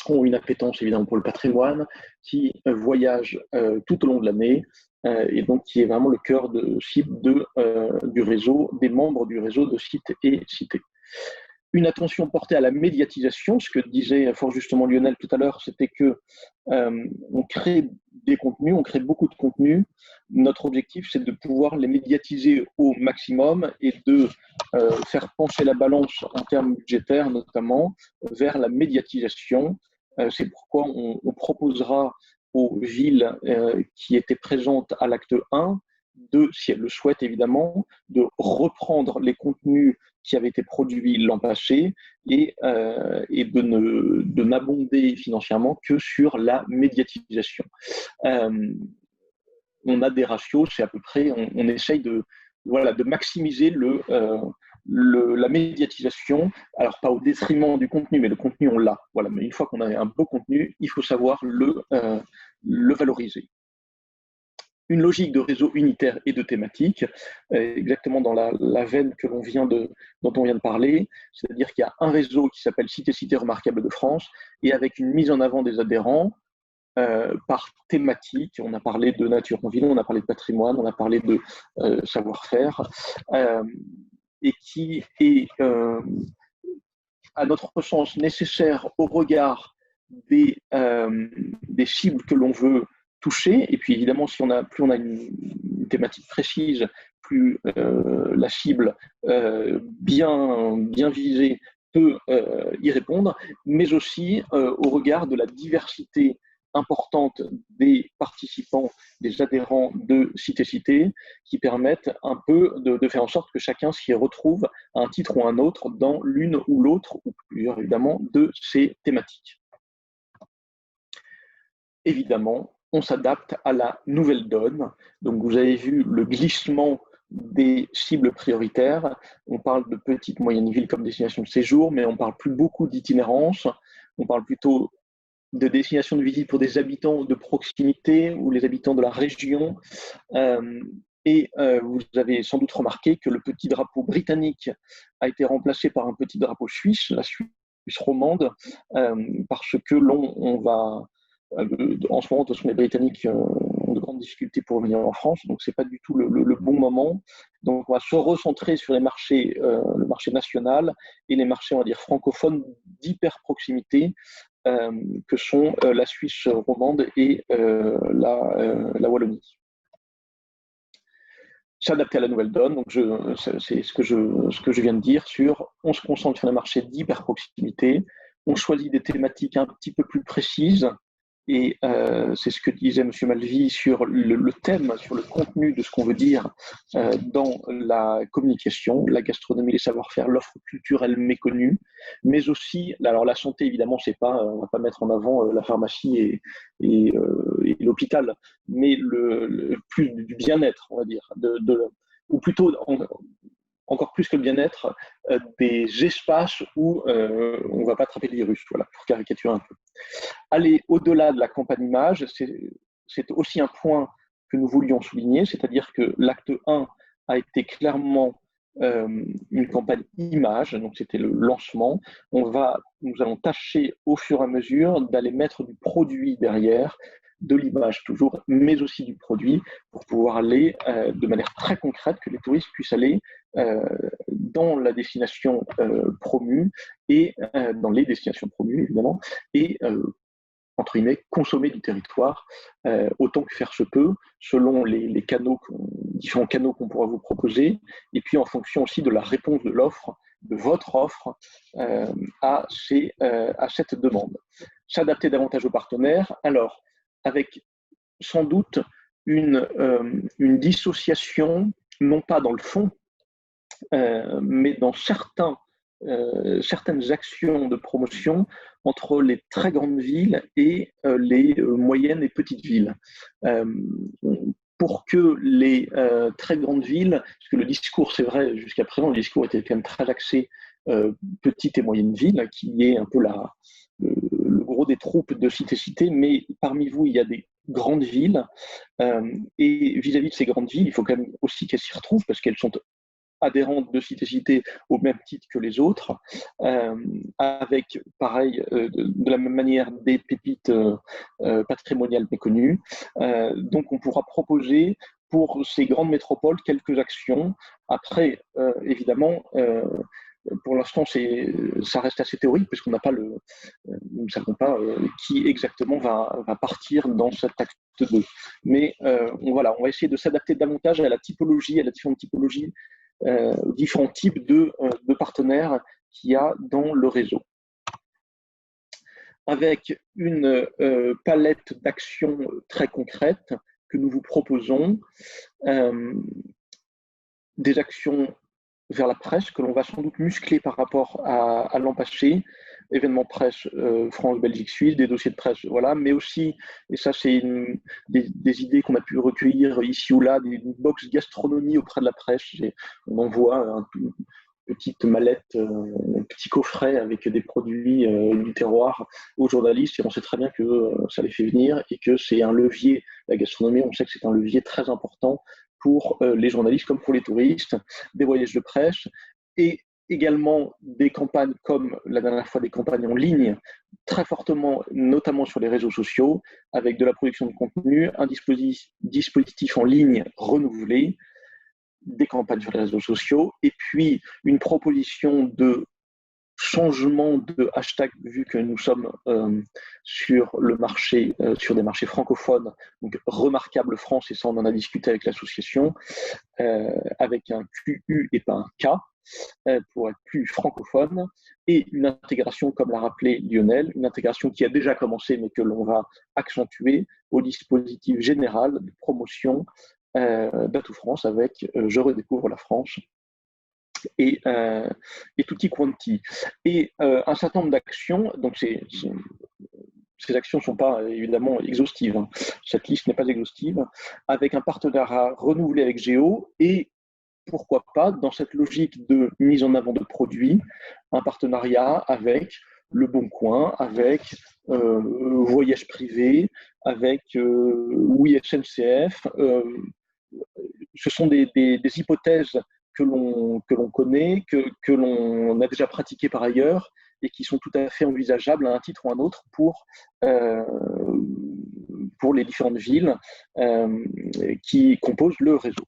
ont une appétence évidemment pour le patrimoine, qui voyagent tout au long de l'année, et donc qui est vraiment le cœur de cible du réseau, des membres du réseau de sites et cités. Une attention portée à la médiatisation, ce que disait fort justement Lionel tout à l'heure, c'était que on crée des contenus, on crée beaucoup de contenus. Notre objectif, c'est de pouvoir les médiatiser au maximum et de faire pencher la balance en termes budgétaires, notamment vers la médiatisation. C'est pourquoi on proposera aux villes qui étaient présentes à l'acte 1 si elles le souhaitent évidemment, de reprendre les contenus qui avaient été produits l'an passé et de n'abonder financièrement que sur la médiatisation. On a des ratios, c'est à peu près, on essaye de maximiser la médiatisation, alors pas au détriment du contenu, mais le contenu on l'a. Voilà, mais une fois qu'on a un beau contenu, il faut savoir le valoriser. Une logique de réseau unitaire et de thématique, exactement dans la veine dont on vient de parler, c'est-à-dire qu'il y a un réseau qui s'appelle Cité remarquable de France, et avec une mise en avant des adhérents par thématique. On a parlé de nature en ville, on a parlé de patrimoine, on a parlé de savoir-faire, et qui est, à notre sens, nécessaire au regard des cibles que l'on veut toucher. Et puis évidemment, plus on a une thématique précise, plus la cible bien visée peut y répondre, mais aussi au regard de la diversité importante des participants, des adhérents de Cité, qui permettent un peu de faire en sorte que chacun s'y retrouve à un titre ou un autre dans l'une ou l'autre, ou plusieurs évidemment, de ces thématiques. évidemment, on s'adapte à la nouvelle donne. Donc, vous avez vu le glissement des cibles prioritaires. On parle de petites, moyennes villes comme destination de séjour, mais on ne parle plus beaucoup d'itinérance. On parle plutôt de destination de visite pour des habitants de proximité ou les habitants de la région. Vous avez sans doute remarqué que le petit drapeau britannique a été remplacé par un petit drapeau suisse, la Suisse romande, parce que on va en ce moment, de toute façon, les Britanniques ont de grandes difficultés pour venir en France, donc ce n'est pas du tout le bon moment. Donc on va se recentrer sur les marchés, le marché national et les marchés, on va dire, francophones d'hyper proximité, que sont la Suisse romande et la Wallonie. S'adapter à la nouvelle donne, donc c'est ce que je viens de dire on se concentre sur les marchés d'hyper proximité, on choisit des thématiques un petit peu plus précises, et c'est ce que disait M. Malvy sur le thème, sur le contenu de ce qu'on veut dire dans la communication, la gastronomie, les savoir-faire, l'offre culturelle méconnue, mais aussi, alors la santé évidemment, on va pas mettre en avant la pharmacie et l'hôpital, mais plus du bien-être, on va dire, ou plutôt encore plus que le bien-être, des espaces où on ne va pas attraper le virus, voilà, pour caricaturer un peu. Aller au-delà de la campagne image, c'est aussi un point que nous voulions souligner, c'est-à-dire que l'acte 1 a été clairement une campagne image, donc c'était le lancement. Nous allons tâcher au fur et à mesure d'aller mettre du produit derrière, de l'image toujours, mais aussi du produit, pour pouvoir aller de manière très concrète, que les touristes puissent aller dans la destination promue et dans les destinations promues, évidemment, et entre guillemets, consommer du territoire autant que faire se peut, selon les différents canaux qu'on pourra vous proposer, et puis en fonction aussi de la réponse de l'offre, de votre offre à cette demande. S'adapter davantage aux partenaires, alors avec sans doute une dissociation, non pas dans le fond, mais dans certaines actions de promotion entre les très grandes villes et les moyennes et petites villes. Pour que les très grandes villes, parce que le discours, c'est vrai, jusqu'à présent, le discours était quand même très axé petites et moyennes villes, qui est un peu le gros des troupes de cité-cité, mais parmi vous, il y a des grandes villes, et vis-à-vis de ces grandes villes, il faut quand même aussi qu'elles s'y retrouvent, parce qu'elles sont adhérentes de cité-cité au même titre que les autres, avec, pareil, de la même manière, des pépites patrimoniales méconnues. Donc, on pourra proposer pour ces grandes métropoles quelques actions. Après, évidemment, pour l'instant, ça reste assez théorique, puisqu'on n'a pas nous ne savons pas qui exactement va partir dans cet acte 2. Mais on va essayer de s'adapter davantage à la différentes typologies, différents types de partenaires qu'il y a dans le réseau. Avec une palette d'actions très concrètes que nous vous proposons, des actions vers la presse que l'on va sans doute muscler par rapport à l'an passé, événements presse France, Belgique, Suisse, des dossiers de presse, voilà, mais aussi, et ça c'est des idées qu'on a pu recueillir ici ou là, des box gastronomie auprès de la presse. On envoie une petite mallette, un petit coffret avec des produits du terroir aux journalistes, et on sait très bien que ça les fait venir et que c'est un levier, la gastronomie, on sait que c'est un levier très important pour les journalistes comme pour les touristes, des voyages de presse, et également des campagnes comme la dernière fois, des campagnes en ligne, très fortement, notamment sur les réseaux sociaux, avec de la production de contenu, un dispositif en ligne renouvelé, des campagnes sur les réseaux sociaux, et puis une proposition de changement de hashtag, vu que nous sommes sur le marché, sur des marchés francophones, donc Remarquable France, et ça on en a discuté avec l'association, avec un QU et pas un K, pour être plus francophone, et une intégration, comme l'a rappelé Lionel, une intégration qui a déjà commencé mais que l'on va accentuer au dispositif général de promotion d'Atout France avec Je redécouvre la France et Tutti Quanti. Et un certain nombre d'actions, donc ces actions ne sont pas évidemment exhaustives. Hein. Cette liste n'est pas exhaustive, avec un partenariat renouvelé avec Géo et pourquoi pas, dans cette logique de mise en avant de produits, un partenariat avec Le Bon Coin, avec Voyage Privé, avec Oui SNCF. Ce sont des hypothèses que l'on connaît, que l'on a déjà pratiquées par ailleurs et qui sont tout à fait envisageables à un titre ou à un autre pour les différentes villes qui composent le réseau.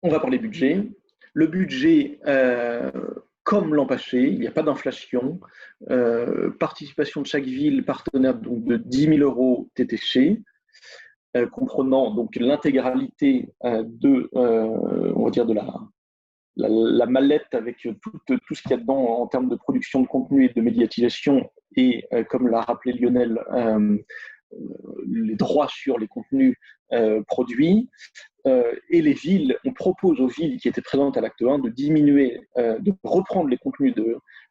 On va parler budget. Le budget, comme l'an passé, il n'y a pas d'inflation. Participation de chaque ville partenaire donc de 10 000 euros TTC, comprenant donc l'intégralité on va dire de la mallette avec tout ce qu'il y a dedans en termes de production de contenu et de médiatisation et, comme l'a rappelé Lionel, les droits sur les contenus produits. Et les villes, on propose aux villes qui étaient présentes à l'acte 1 de diminuer, de reprendre les contenus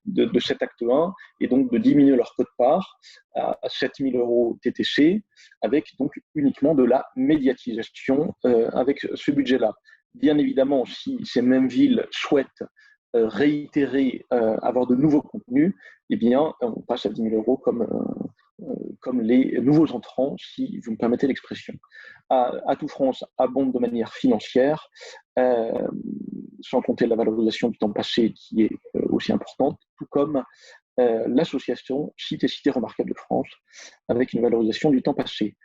de cet acte 1 et donc de diminuer leur quote-part à 7 000 euros TTC avec donc uniquement de la médiatisation avec ce budget-là. Bien évidemment, si ces mêmes villes souhaitent réitérer, avoir de nouveaux contenus, eh bien, on passe à 10 000 euros comme les nouveaux entrants, si vous me permettez l'expression. Atout France abonde de manière financière, sans compter la valorisation du temps passé qui est aussi importante, tout comme l'association Sites et Cités Remarquables de France, avec une valorisation du temps passé.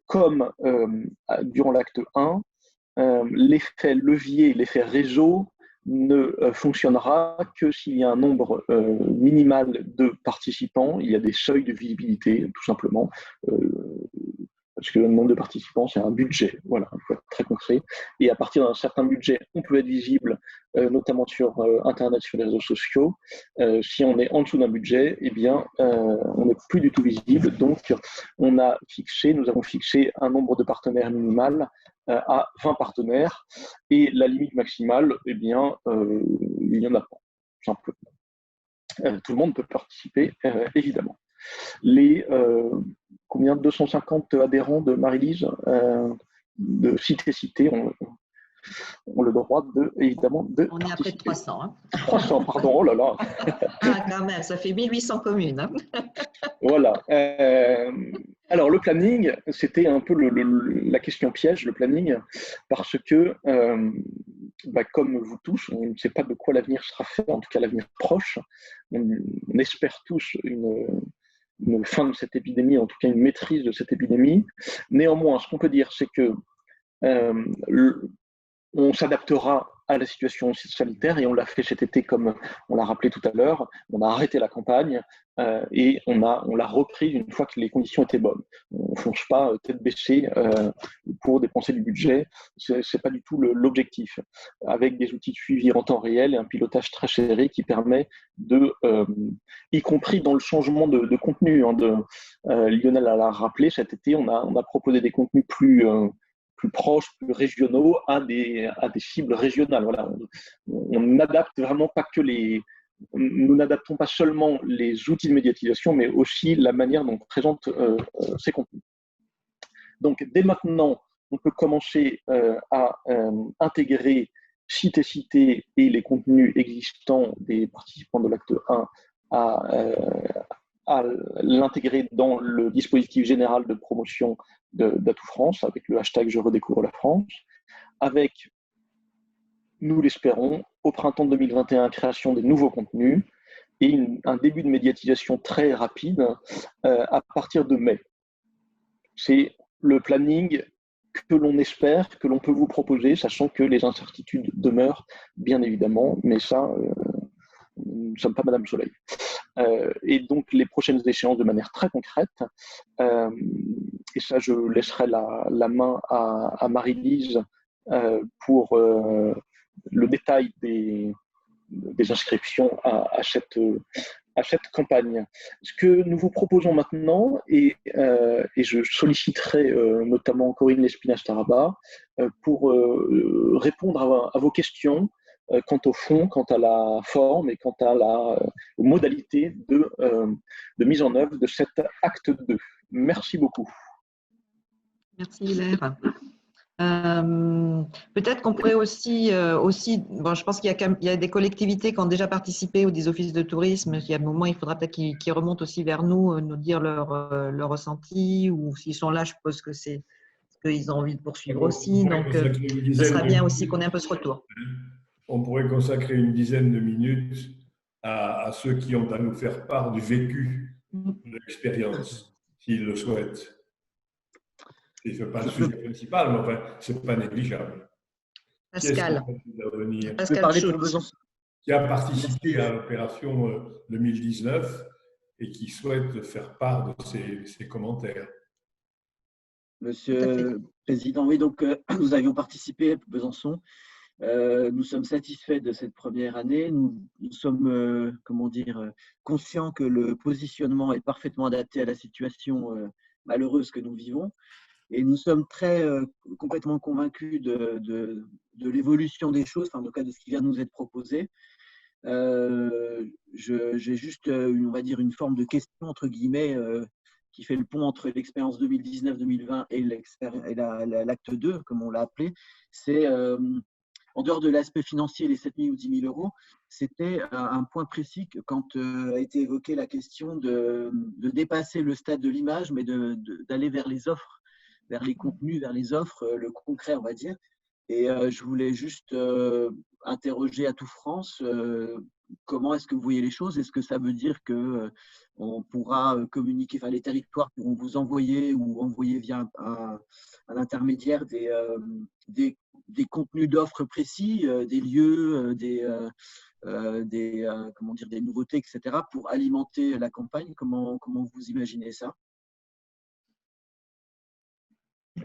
Comme durant l'acte 1, l'effet levier, l'effet réseau ne fonctionnera que s'il y a un nombre minimal de participants. Il y a des seuils de visibilité, tout simplement, parce que le nombre de participants, c'est un budget. Voilà, il faut être très concret. Et à partir d'un certain budget, on peut être visible, notamment sur Internet, sur les réseaux sociaux. Si on est en dessous d'un budget, eh bien, on n'est plus du tout visible. Donc, nous avons fixé un nombre de partenaires minimal à 20 partenaires. Et la limite maximale, eh bien, il n'y en a pas, simplement. Tout le monde peut participer, évidemment. Les 250 adhérents de Marie-Lise de Cité ont le droit évidemment de On est à près de 300. Hein. 300, pardon, oh là là. Ah, quand même, ça fait 1800 communes. Hein. Voilà. Alors, le planning, c'était un peu la question piège, le planning, parce que, comme vous tous, on ne sait pas de quoi l'avenir sera fait, en tout cas l'avenir proche. On espère tous une fin de cette épidémie, en tout cas une maîtrise de cette épidémie. Néanmoins, ce qu'on peut dire, c'est que on s'adaptera à la situation sanitaire et on l'a fait cet été comme on l'a rappelé tout à l'heure. On a arrêté la campagne et on l'a reprise une fois que les conditions étaient bonnes. On ne fonce pas tête baissée pour dépenser du budget. C'est pas du tout l'objectif. Avec des outils de suivi en temps réel et un pilotage très serré qui permet y compris dans le changement de contenu. Lionel l'a rappelé, cet été, on a proposé des contenus plus proches, plus régionaux à des cibles régionales. Voilà. On n'adapte vraiment pas nous n'adaptons pas seulement les outils de médiatisation, mais aussi la manière dont on présente ces contenus. Donc, dès maintenant, on peut commencer à intégrer Sites et Cités et les contenus existants des participants de l'acte 1 à l'intégrer dans le dispositif général de promotion d'Atout France, avec le hashtag Je redécouvre la France, avec, nous l'espérons, au printemps 2021, création des nouveaux contenus et un début de médiatisation très rapide à partir de mai. C'est le planning que l'on espère, que l'on peut vous proposer, sachant que les incertitudes demeurent, bien évidemment, mais ça, nous ne sommes pas Madame Soleil. Et donc les prochaines échéances de manière très concrète, et ça je laisserai la main à Marie-Lise pour le détail des inscriptions à cette campagne. Ce que nous vous proposons maintenant, et je solliciterai notamment Corinne Lespinasse-Taraba pour répondre à vos questions, quant au fond, quant à la forme et quant à la modalité de mise en œuvre de cet acte 2. Merci beaucoup. Merci Hilaire. Peut-être qu'on pourrait aussi bon, je pense qu'il y a des collectivités qui ont déjà participé ou des offices de tourisme. Il y a un moment, il faudra peut-être qu'ils remontent aussi vers nous, nous dire leur ressenti, ou s'ils sont là, je suppose que c'est qu'ils ont envie de poursuivre aussi. Donc, ce sera bien aussi qu'on ait un peu ce retour. On pourrait consacrer une dizaine de minutes à ceux qui ont à nous faire part du vécu de l'expérience, s'ils le souhaitent. Ce n'est pas le sujet principal, mais enfin, ce n'est pas négligeable. Pascal. Pascal Schultz, qui a participé à l'opération 2019 et qui souhaite faire part de ses commentaires. Monsieur le Président, oui, donc nous avions participé à Besançon. Nous sommes satisfaits de cette première année. Nous sommes, conscients que le positionnement est parfaitement adapté à la situation malheureuse que nous vivons. Et nous sommes complètement convaincus de l'évolution des choses, en tout cas de ce qui vient de nous être proposé. J'ai juste, on va dire, une forme de question, entre guillemets, qui fait le pont entre l'expérience 2019-2020 et l'acte 2, comme on l'a appelé. C'est, en dehors de l'aspect financier, les 7 000 ou 10 000 euros, c'était un point précis quand a été évoquée la question de dépasser le stade de l'image, mais d'aller vers les offres, vers les contenus, vers les offres, le concret, on va dire. Et je voulais juste interroger à tout France, comment est-ce que vous voyez les choses? Est-ce que ça veut dire qu'on pourra communiquer, enfin les territoires pourront vous envoyer ou envoyer via un intermédiaire des contenus d'offres précis, des lieux, des nouveautés, etc., pour alimenter la campagne? Comment vous imaginez ça?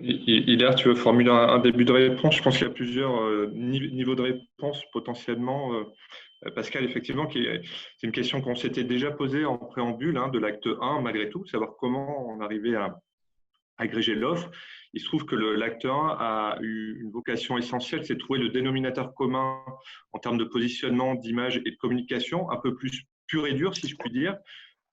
Hilaire, tu veux formuler un début de réponse? Je pense qu'il y a plusieurs niveaux de réponse potentiellement. Pascal, effectivement, c'est une question qu'on s'était déjà posée en préambule de l'acte 1, malgré tout, savoir comment on arrivait à agréger l'offre. Il se trouve que l'acte 1 a eu une vocation essentielle, c'est de trouver le dénominateur commun en termes de positionnement, d'image et de communication, un peu plus pur et dur, si je puis dire,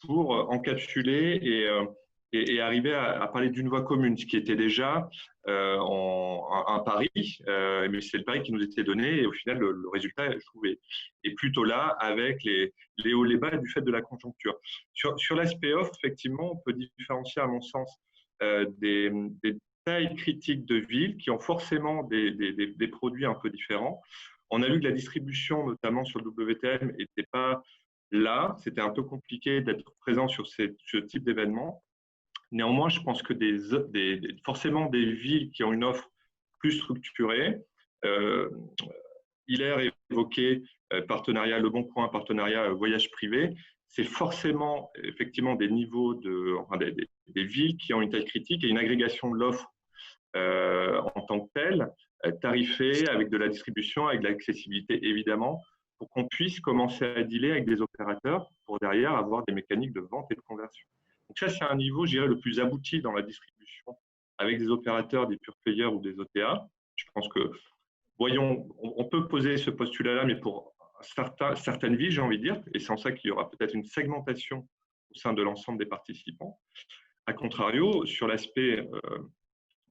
pour encapsuler et arriver à parler d'une voix commune, ce qui était déjà un pari, mais c'est le pari qui nous était donné, et au final, le résultat, je trouve, est plutôt là, avec les hauts et les bas du fait de la conjoncture. Sur l'aspect offre, effectivement, on peut différencier, à mon sens, des tailles critiques de villes qui ont forcément des produits un peu différents. On a vu que la distribution, notamment sur le WTM, n'était pas là. C'était un peu compliqué d'être présent sur ce type d'événement. Néanmoins, je pense que forcément des villes qui ont une offre plus structurée, Hilaire évoquait partenariat Le Bon Coin, partenariat voyage privé, c'est forcément effectivement des niveaux des villes qui ont une taille critique et une agrégation de l'offre en tant que telle, tarifée, avec de la distribution, avec de l'accessibilité évidemment, pour qu'on puisse commencer à dealer avec des opérateurs pour derrière avoir des mécaniques de vente et de conversion. Donc ça, c'est un niveau, je dirais, le plus abouti dans la distribution avec des opérateurs, des pure players ou des OTA. Je pense que, voyons, on peut poser ce postulat-là, mais pour certaines villes, j'ai envie de dire, et c'est en ça qu'il y aura peut-être une segmentation au sein de l'ensemble des participants. A contrario, sur l'aspect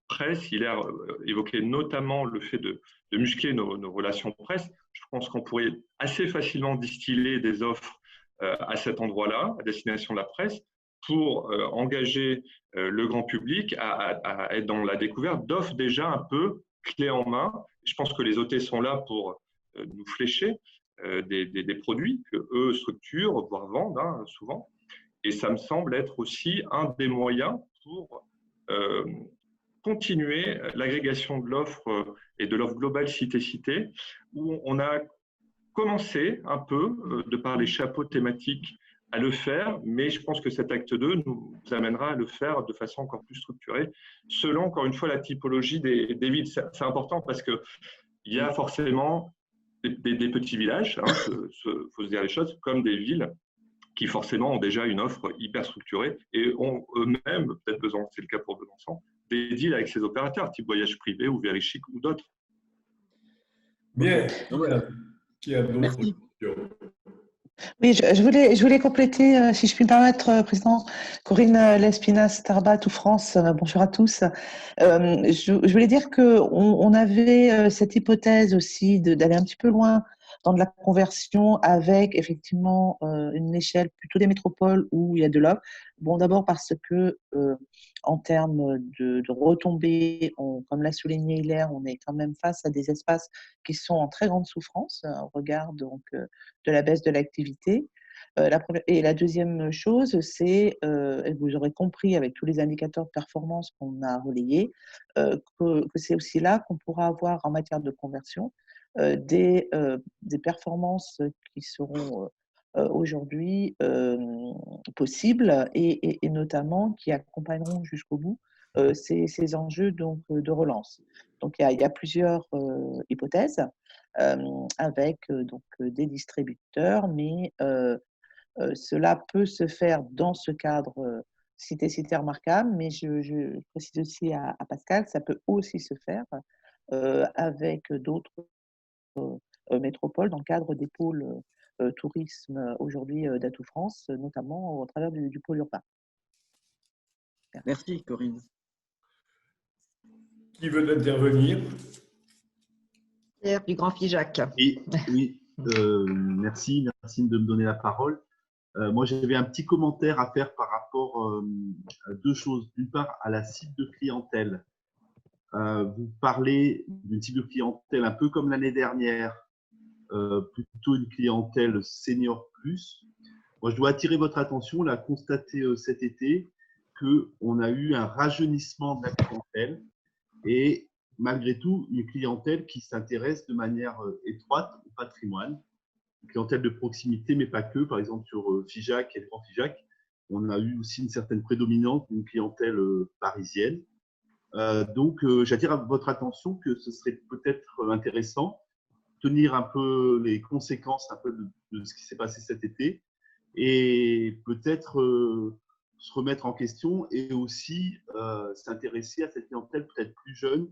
presse, il a évoqué notamment le fait de muscler nos relations presse. Je pense qu'on pourrait assez facilement distiller des offres à cet endroit-là, à destination de la presse, pour engager le grand public à être dans la découverte d'offres déjà un peu clés en main. Je pense que les OT sont là pour nous flécher des produits qu'eux structurent, voire vendent souvent. Et ça me semble être aussi un des moyens pour continuer l'agrégation de l'offre et de l'offre globale cité-cité, où on a commencé un peu, de par les chapeaux thématiques, à le faire, mais je pense que cet acte 2 nous amènera à le faire de façon encore plus structurée, selon, encore une fois, la typologie des villes. C'est important parce qu'il y a forcément des petits villages, faut se dire les choses, comme des villes qui forcément ont déjà une offre hyper structurée et ont eux-mêmes, peut-être Besançon, c'est le cas pour Besançon, des deals avec ces opérateurs, type voyage privé ou Verichic ou d'autres. Bien. Qui a d'autres Merci. questions? Oui, je voulais compléter, si je puis me permettre, Président. Corinne Lespinasse, Starbat, Tout France, bonjour à tous. Je voulais dire qu'on avait cette hypothèse aussi d'aller un petit peu loin dans de la conversion avec effectivement une échelle plutôt des métropoles où il y a de l'offre. Bon, d'abord parce que en termes de retombées, comme l'a souligné Hilaire, on est quand même face à des espaces qui sont en très grande souffrance au regard donc de la baisse de l'activité. Et la deuxième chose, c'est, et vous aurez compris avec tous les indicateurs de performance qu'on a relayés, que c'est aussi là qu'on pourra avoir en matière de conversion des performances qui seront aujourd'hui possibles et notamment qui accompagneront jusqu'au bout ces enjeux donc, de relance. Donc il y a plusieurs hypothèses avec donc, des distributeurs, mais cela peut se faire dans ce cadre cité remarquable, mais je précise aussi à Pascal, ça peut aussi se faire avec d'autres métropoles dans le cadre des pôles tourisme aujourd'hui d'Atout France, notamment au travers du pôle urbain. Merci, Corinne. Qui veut intervenir? Pierre du Grand Figeac. Oui, merci de me donner la parole. Moi, j'avais un petit commentaire à faire par rapport à deux choses. D'une part, à la cible de clientèle. Vous parlez d'une cible de clientèle un peu comme l'année dernière, plutôt une clientèle senior plus. Moi, je dois attirer votre attention. On a constaté cet été qu'on a eu un rajeunissement de la clientèle et malgré tout une clientèle qui s'intéresse de manière étroite au patrimoine. Une clientèle de proximité, mais pas que. Par exemple, sur Figeac et le Grand Figeac, on a eu aussi une certaine prédominance d'une clientèle parisienne. Donc, j'attire votre attention que ce serait peut-être intéressant de tenir un peu les conséquences un peu de ce qui s'est passé cet été et peut-être se remettre en question et aussi s'intéresser à cette clientèle peut-être plus jeune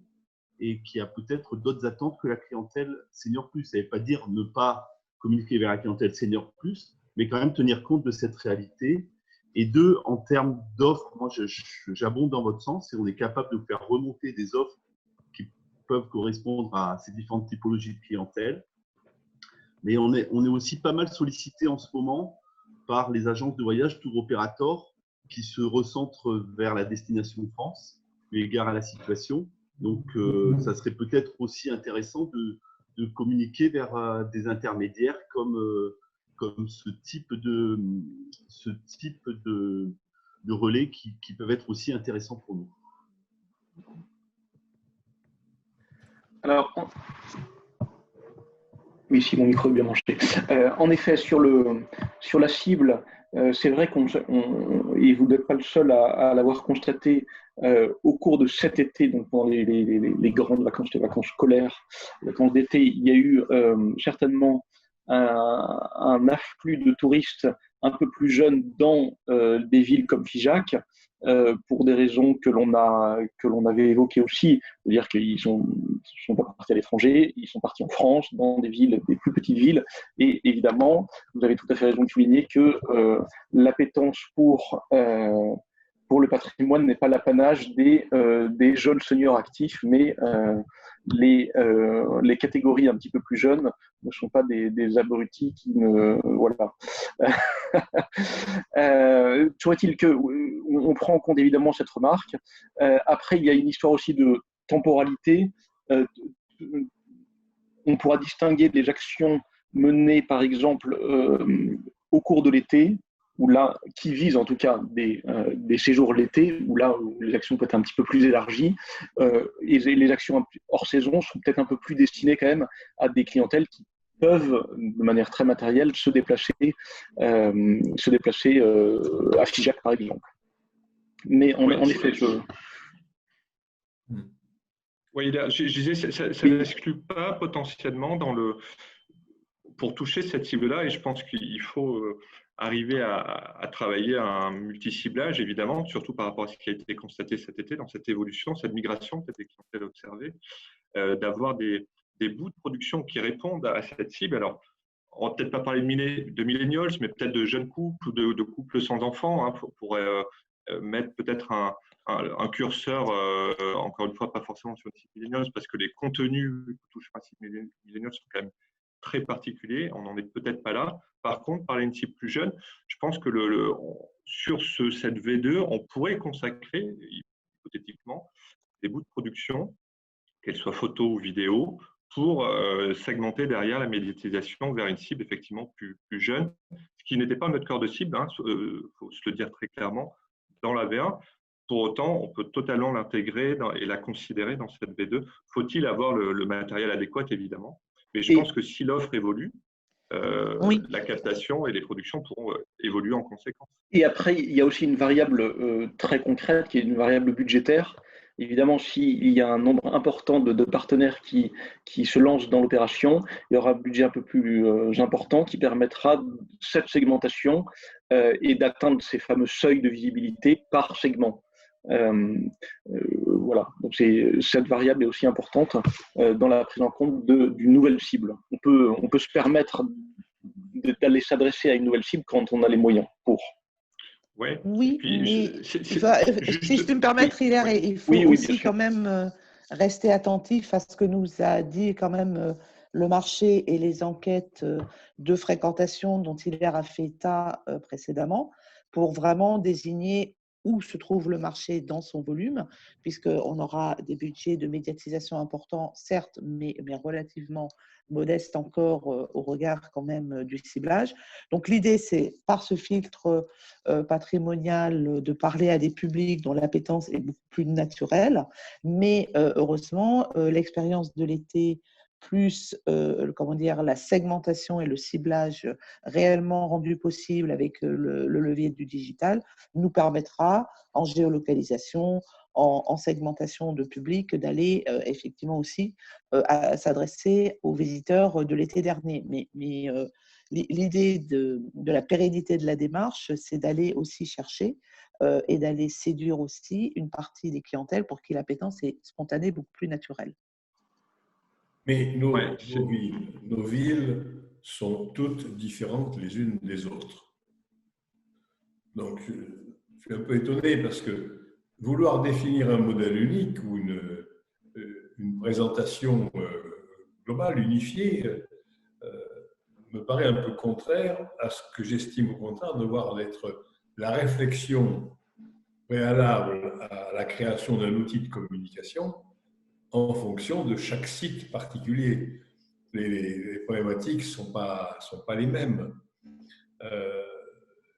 et qui a peut-être d'autres attentes que la clientèle senior plus. Ça ne veut pas dire ne pas communiquer vers la clientèle senior plus, mais quand même tenir compte de cette réalité. Et deux, en termes d'offres, moi j'abonde dans votre sens et on est capable de faire remonter des offres qui peuvent correspondre à ces différentes typologies de clientèle. Mais on est aussi pas mal sollicité en ce moment par les agences de voyage tour opérateurs qui se recentrent vers la destination de France, eu égard à la situation. Donc, ça serait peut-être aussi intéressant de communiquer vers des intermédiaires comme ce type de relais qui peuvent être aussi intéressants pour nous. Alors, oui, si mon micro est bien branché. En effet, sur la cible, c'est vrai et vous n'êtes pas le seul à l'avoir constaté au cours de cet été, donc pendant les grandes vacances, les vacances scolaires, les vacances d'été, il y a eu certainement un afflux de touristes un peu plus jeunes dans des villes comme Figeac, pour des raisons que l'on avait évoquées aussi, c'est-à-dire qu'ils sont pas partis à l'étranger, ils sont partis en France, dans des plus petites villes, et évidemment, vous avez tout à fait raison de souligner que l'appétence pour le patrimoine n'est pas l'apanage des jeunes seniors actifs, mais les catégories un petit peu plus jeunes ne sont pas des abrutis qui ne… Voilà. Toujours est-il qu'on prend en compte évidemment cette remarque. Après, il y a une histoire aussi de temporalité. On pourra distinguer des actions menées, par exemple, au cours de l'été, qui visent en tout cas des séjours l'été, où les actions peuvent être un petit peu plus élargies, et les actions hors saison sont peut-être un peu plus destinées quand même à des clientèles qui peuvent, de manière très matérielle, se déplacer à Figeac, par exemple. Mais en effet, Oui, je disais, ça n'exclut pas potentiellement pour toucher cette cible-là, et je pense qu'il faut arriver à travailler à un multi-ciblage, évidemment, surtout par rapport à ce qui a été constaté cet été, dans cette évolution, cette migration peut-être des clientèles observées, d'avoir des des bouts de production qui répondent à cette cible. Alors, on va peut-être pas parler de millennials, mais peut-être de jeunes couples ou de couples sans enfants. Hein. On pourrait mettre peut-être un curseur, encore une fois, pas forcément sur le site millennials, parce que les contenus qui touchent un site millennials sont quand même très particuliers. On n'en est peut-être pas là. Par contre, parler d'une cible plus jeune, je pense que sur cette V2, on pourrait consacrer, hypothétiquement, des bouts de production, qu'elles soient photos ou vidéos, pour segmenter derrière la médiatisation vers une cible effectivement plus jeune, ce qui n'était pas notre cœur de cible, hein, faut se le dire très clairement, dans la V1. Pour autant, on peut totalement l'intégrer et la considérer dans cette V2. Faut-il avoir le matériel adéquat, évidemment. Mais je pense que si l'offre évolue, Oui. la captation et les productions pourront évoluer en conséquence. Et après, il y a aussi une variable très concrète qui est une variable budgétaire. Évidemment, s'il y a un nombre important de partenaires qui se lancent dans l'opération, il y aura un budget un peu plus important qui permettra cette segmentation et d'atteindre ces fameux seuils de visibilité par segment. Voilà, donc cette variable est aussi importante dans la prise en compte d'une nouvelle cible. On peut se permettre d'aller s'adresser à une nouvelle cible quand on a les moyens pour. Ouais. Oui, mais si je peux me permettre, Hilaire, il faut aussi quand même rester attentif à ce que nous a dit quand même le marché et les enquêtes de fréquentation dont Hilaire a fait état précédemment pour vraiment désigner où se trouve le marché dans son volume, puisqu'on aura des budgets de médiatisation importants, certes, mais relativement modestes encore au regard quand même du ciblage. Donc l'idée, c'est par ce filtre patrimonial de parler à des publics dont l'appétence est beaucoup plus naturelle, mais heureusement, l'expérience de l'été plus la segmentation et le ciblage réellement rendu possible avec le levier du digital, nous permettra, en géolocalisation, en segmentation de public, d'aller effectivement aussi s'adresser aux visiteurs de l'été dernier. Mais l'idée de la pérennité de la démarche, c'est d'aller aussi chercher et d'aller séduire aussi une partie des clientèles pour qui l'appétence est spontanée, beaucoup plus naturelle. Mais nos villes sont toutes différentes les unes des autres. Donc, je suis un peu étonné parce que vouloir définir un modèle unique ou une présentation globale, unifiée, me paraît un peu contraire à ce que j'estime au contraire devoir être la réflexion préalable à la création d'un outil de communication en fonction de chaque site particulier. Les problématiques ne sont pas les mêmes.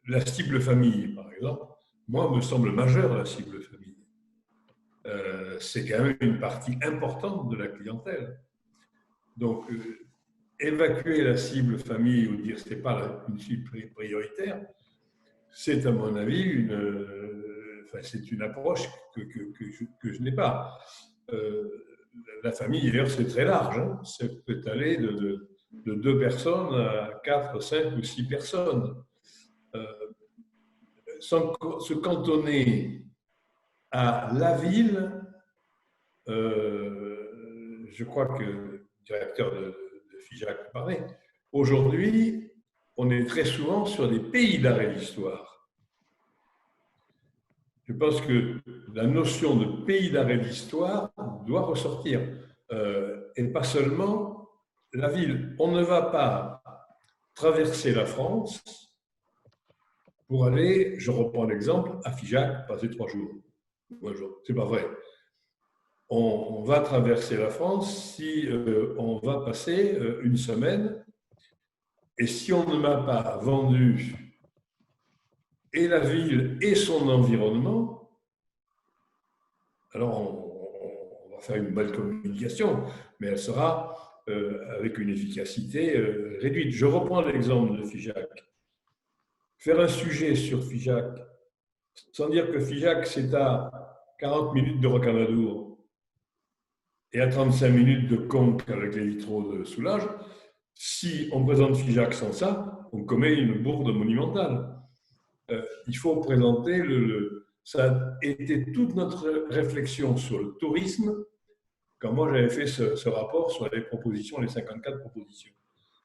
La cible famille, par exemple, moi, me semble majeure, la cible famille. C'est quand même une partie importante de la clientèle. Donc, évacuer la cible famille ou dire que ce n'est pas une cible prioritaire, c'est à mon avis c'est une approche que je n'ai pas. La famille, d'ailleurs, c'est très large. Hein. Ça peut aller de 2 personnes à 4, 5 ou 6 personnes. Sans se cantonner à la ville, je crois que le directeur de FIJAC parlait, aujourd'hui, on est très souvent sur des pays d'arrêt d'histoire. Je pense que la notion de pays d'arrêt d'histoire doit ressortir. Et pas seulement la ville. On ne va pas traverser la France pour aller, je reprends l'exemple, à FIJAC, passer 3 jours. C'est pas vrai. On va traverser la France si on va passer une semaine. Et si on ne m'a pas vendu et la ville et son environnement, alors on va faire une belle communication, mais elle sera avec une efficacité réduite. Je reprends l'exemple de FIJAC. Faire un sujet sur FIJAC, sans dire que FIJAC, c'est à 40 minutes de Rocamadour et à 35 minutes de Conques avec les vitraux de Soulages, si on présente FIJAC sans ça, on commet une bourde monumentale. Il faut présenter ça a été toute notre réflexion sur le tourisme quand moi j'avais fait ce rapport sur les propositions, les 54 propositions.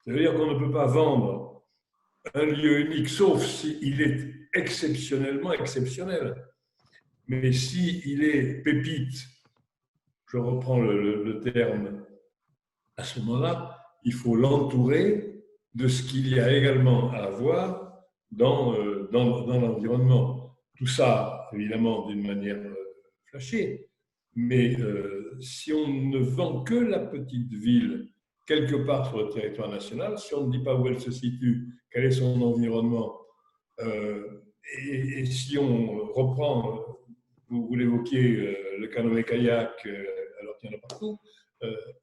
Ça veut dire qu'on ne peut pas vendre un lieu unique, sauf s'il est exceptionnellement exceptionnel. Mais s'il est pépite, je reprends le terme, à ce moment-là, il faut l'entourer de ce qu'il y a également à avoir dans l'environnement. Tout ça, évidemment, d'une manière flashée. Mais si on ne vend que la petite ville quelque part sur le territoire national, si on ne dit pas où elle se situe, quel est son environnement, et si on reprend, vous l'évoquiez, le canoë-kayak, alors qu'il y en a partout,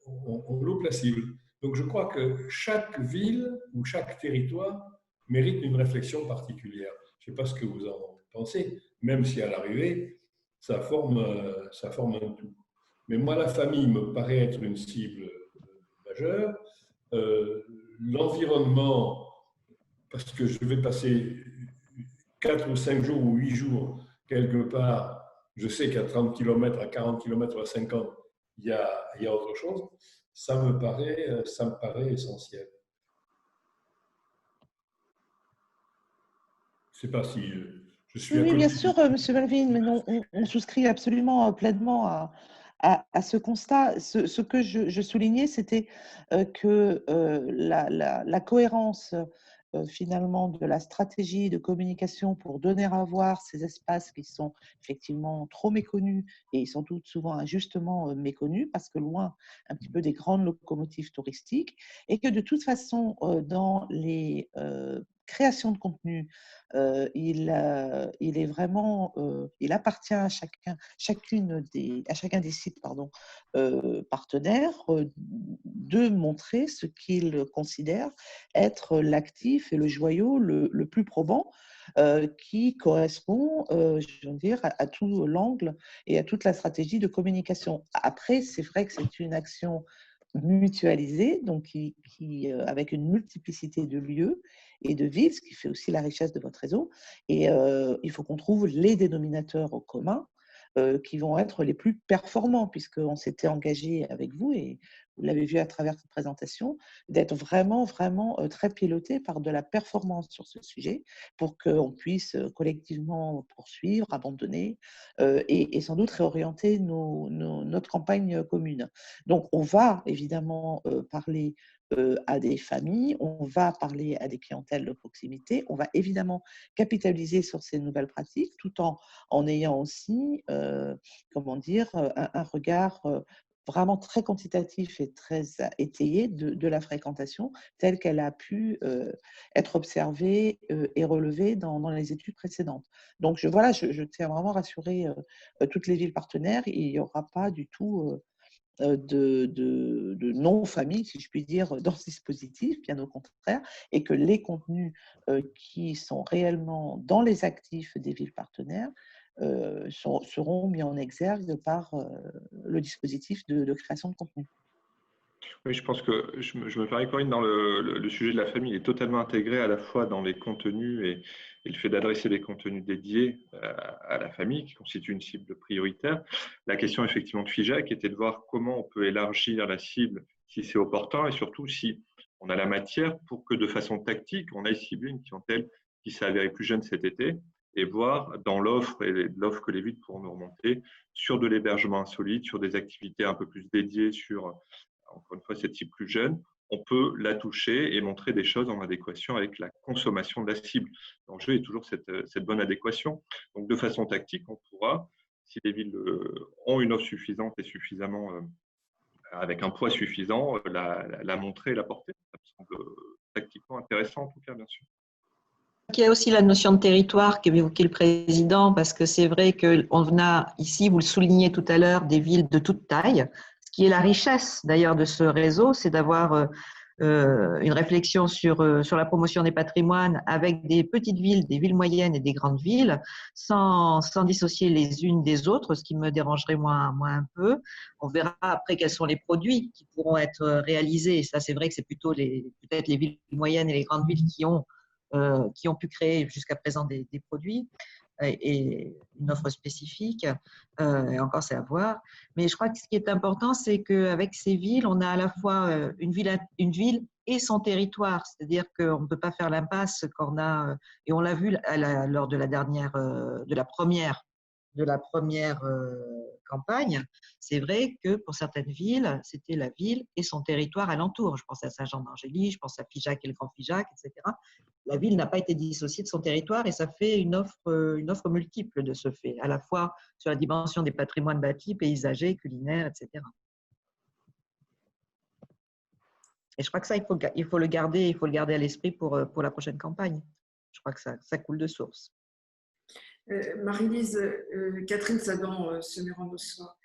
on loupe la cible. Donc je crois que chaque ville ou chaque territoire mérite une réflexion particulière. Je ne sais pas ce que vous en pensez, même si à l'arrivée, ça forme un tout. Mais moi, la famille me paraît être une cible majeure. L'environnement, parce que je vais passer 4 ou 5 jours ou 8 jours quelque part, je sais qu'à 30 km, à 40 km ou à 50, il y a autre chose, ça me paraît essentiel. Je ne sais pas si je suis Oui, bien sûr, M. Melvin, mais non, on souscrit absolument pleinement à ce constat. Ce que je soulignais, c'était que la cohérence finalement de la stratégie de communication pour donner à voir ces espaces qui sont effectivement trop méconnus et sans doute souvent injustement méconnus parce que loin un petit peu des grandes locomotives touristiques, et que de toute façon dans les création de contenu, il est vraiment, il appartient à chacun des sites partenaires de montrer ce qu'ils considèrent être l'actif et le joyau le plus probant qui correspond, je veux dire, à tout l'angle et à toute la stratégie de communication. Après, c'est vrai que c'est une action mutualisée, donc avec une multiplicité de lieux et de villes, ce qui fait aussi la richesse de votre réseau. Et il faut qu'on trouve les dénominateurs communs qui vont être les plus performants, puisqu'on s'était engagé avec vous, et vous l'avez vu à travers cette présentation, d'être vraiment, vraiment très piloté par de la performance sur ce sujet pour qu'on puisse collectivement poursuivre, abandonner et sans doute réorienter notre campagne commune. Donc, on va évidemment parler à des familles, on va parler à des clientèles de proximité, on va évidemment capitaliser sur ces nouvelles pratiques tout en ayant aussi, comment dire, un regard vraiment très quantitatif et très étayé de la fréquentation telle qu'elle a pu être observée et relevée dans les études précédentes. Donc, je tiens vraiment à rassurer toutes les villes partenaires, il n'y aura pas du tout de non-famille, si je puis dire, dans ce dispositif, bien au contraire, et que les contenus qui sont réellement dans les actifs des villes partenaires seront mis en exergue par le dispositif de création de contenu. Oui, je pense que je me parie, Corinne, dans le sujet de la famille, il est totalement intégré à la fois dans les contenus et le fait d'adresser des contenus dédiés à la famille, qui constitue une cible prioritaire. La question effectivement de FIJAC était de voir comment on peut élargir la cible si c'est opportun et surtout si on a la matière pour que de façon tactique, on aille cibler une clientèle qui s'est avérée plus jeune cet été et voir dans l'offre et l'offre que les villes pourront nous remonter sur de l'hébergement insolite, sur des activités un peu plus dédiées sur encore une fois, cette cible plus jeune, on peut la toucher et montrer des choses en adéquation avec la consommation de la cible. L'enjeu est toujours cette bonne adéquation. Donc, de façon tactique, on pourra, si les villes ont une offre suffisante et suffisamment, avec un poids suffisant, la montrer et la porter. Ça me semble tactiquement intéressant, en tout cas, bien sûr. Il y a aussi la notion de territoire qu'évoquait le président, parce que c'est vrai qu'on a ici, vous le soulignez tout à l'heure, des villes de toute taille. Ce qui est la richesse d'ailleurs de ce réseau, c'est d'avoir une réflexion sur la promotion des patrimoines avec des petites villes, des villes moyennes et des grandes villes, sans dissocier les unes des autres, ce qui me dérangerait moi un peu. On verra après quels sont les produits qui pourront être réalisés. Et ça, c'est vrai que c'est plutôt peut-être les villes moyennes et les grandes villes qui ont pu créer jusqu'à présent des produits. et une offre spécifique, et encore c'est à voir. Mais je crois que ce qui est important, c'est qu'avec ces villes, on a à la fois une ville et son territoire, c'est-à-dire qu'on ne peut pas faire l'impasse quand on a, et on l'a vu lors de la première campagne. C'est vrai que pour certaines villes, c'était la ville et son territoire alentour. Je pense à Saint-Jean-d'Angély, je pense à Figeac et le Grand Figeac, etc. La ville n'a pas été dissociée de son territoire et ça fait une offre multiple de ce fait, à la fois sur la dimension des patrimoines bâtis, paysagers, culinaires, etc. Et je crois que ça, il faut le garder à l'esprit pour la prochaine campagne. Je crois que ça coule de source. Marie-Lise, Catherine Sadan, Semur-en-Ossois.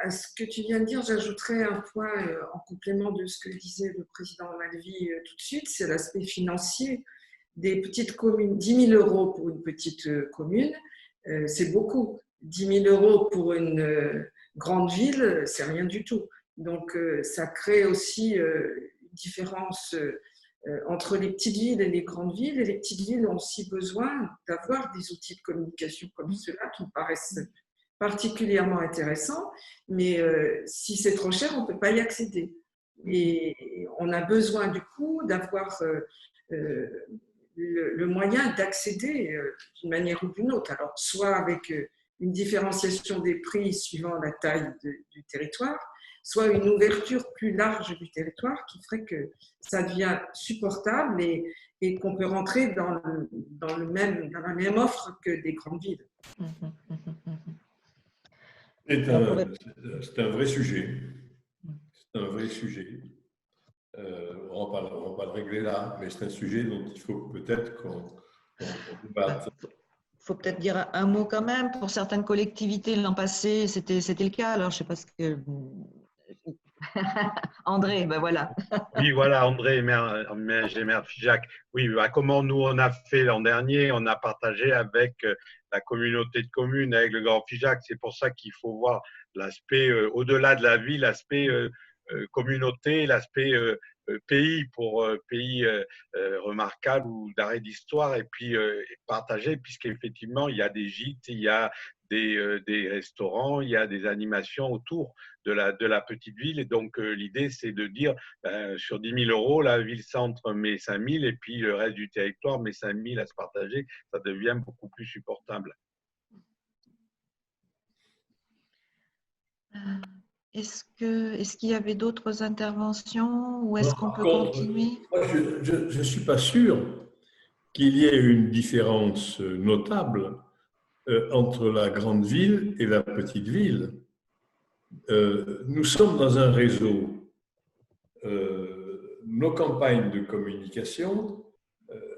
À ce que tu viens de dire, j'ajouterais un point en complément de ce que disait le président Malvy tout de suite, c'est l'aspect financier des petites communes. 10 000 € pour une petite commune, c'est beaucoup. 10 000 € pour une grande ville, c'est rien du tout. Donc, ça crée aussi une différence entre les petites villes et les grandes villes. Et les petites villes ont aussi besoin d'avoir des outils de communication comme ceux-là qui me paraissent particulièrement intéressants. Mais si c'est trop cher, on ne peut pas y accéder. Et on a besoin du coup d'avoir le moyen d'accéder d'une manière ou d'une autre. Alors, soit avec une différenciation des prix suivant la taille du territoire, soit une ouverture plus large du territoire qui ferait que ça devient supportable et qu'on peut rentrer dans la même offre que des grandes villes. C'est un vrai sujet. C'est un vrai sujet. On va pas le régler là, mais c'est un sujet dont il faut peut-être qu'on débatte. Il faut peut-être dire un mot quand même. Pour certaines collectivités, l'an passé, c'était le cas. Alors, je ne sais pas ce que… André, ben voilà. Oui, voilà, André, maire de Figeac. Oui, bah, comment nous, on a fait l'an dernier, on a partagé avec la communauté de communes, avec le Grand Figeac. C'est pour ça qu'il faut voir l'aspect, au-delà de la ville, l'aspect communauté, l'aspect pays pour pays remarquable ou d'arrêt d'histoire, et puis partager, puisqu'effectivement, il y a des gîtes, il y a des restaurants, il y a des animations autour de la petite ville. Et donc, l'idée, c'est de dire, sur 10 000 €, la ville-centre met 5 000 et puis le reste du territoire met 5 000 à se partager. Ça devient beaucoup plus supportable. Est-ce qu'il y avait d'autres interventions ou est-ce qu'on peut continuer? Moi, je ne suis pas sûr qu'il y ait une différence notable entre la grande ville et la petite ville. Nous sommes dans un réseau. Nos campagnes de communication,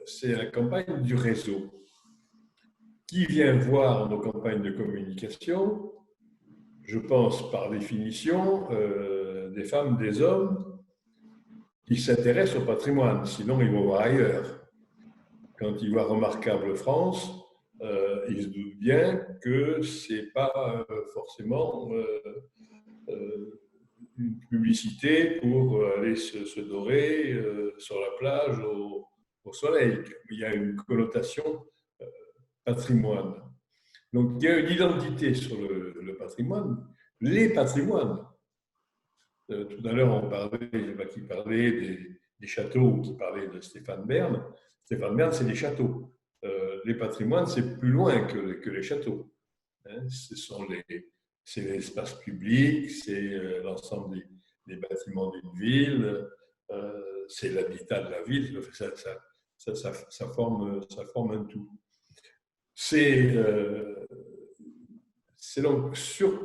c'est la campagne du réseau. Qui vient voir nos campagnes de communication? Je pense par définition des femmes, des hommes qui s'intéressent au patrimoine, sinon ils vont voir ailleurs. Quand ils voient Remarquable France, ils se doutent bien que ce n'est pas forcément une publicité pour aller se dorer sur la plage au soleil. Il y a une connotation patrimoine. Donc, il y a une identité sur le patrimoine, les patrimoines. Tout à l'heure, on parlait, je ne sais pas qui parlait des châteaux, qui parlait de Stéphane Bern. Stéphane Bern, c'est des châteaux. Les patrimoines, c'est plus loin que les châteaux. C'est l'espace public, c'est l'ensemble des bâtiments d'une ville, c'est l'habitat de la ville. Ça forme un tout. C'est donc sur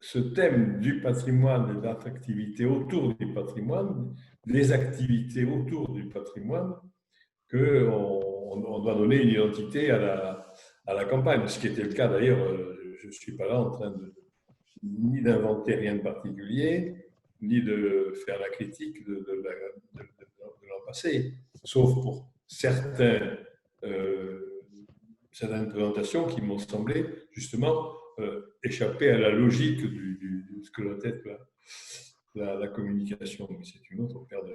ce thème du patrimoine et de l'attractivité autour du patrimoine, des activités autour du patrimoine, qu'on doit donner une identité à la campagne. Ce qui était le cas d'ailleurs, je ne suis pas là en train ni d'inventer rien de particulier, ni de faire la critique de l'an passé, sauf pour certaines présentations qui m'ont semblé justement échapper à la logique de ce que doit être la communication, mais c'est une autre paire de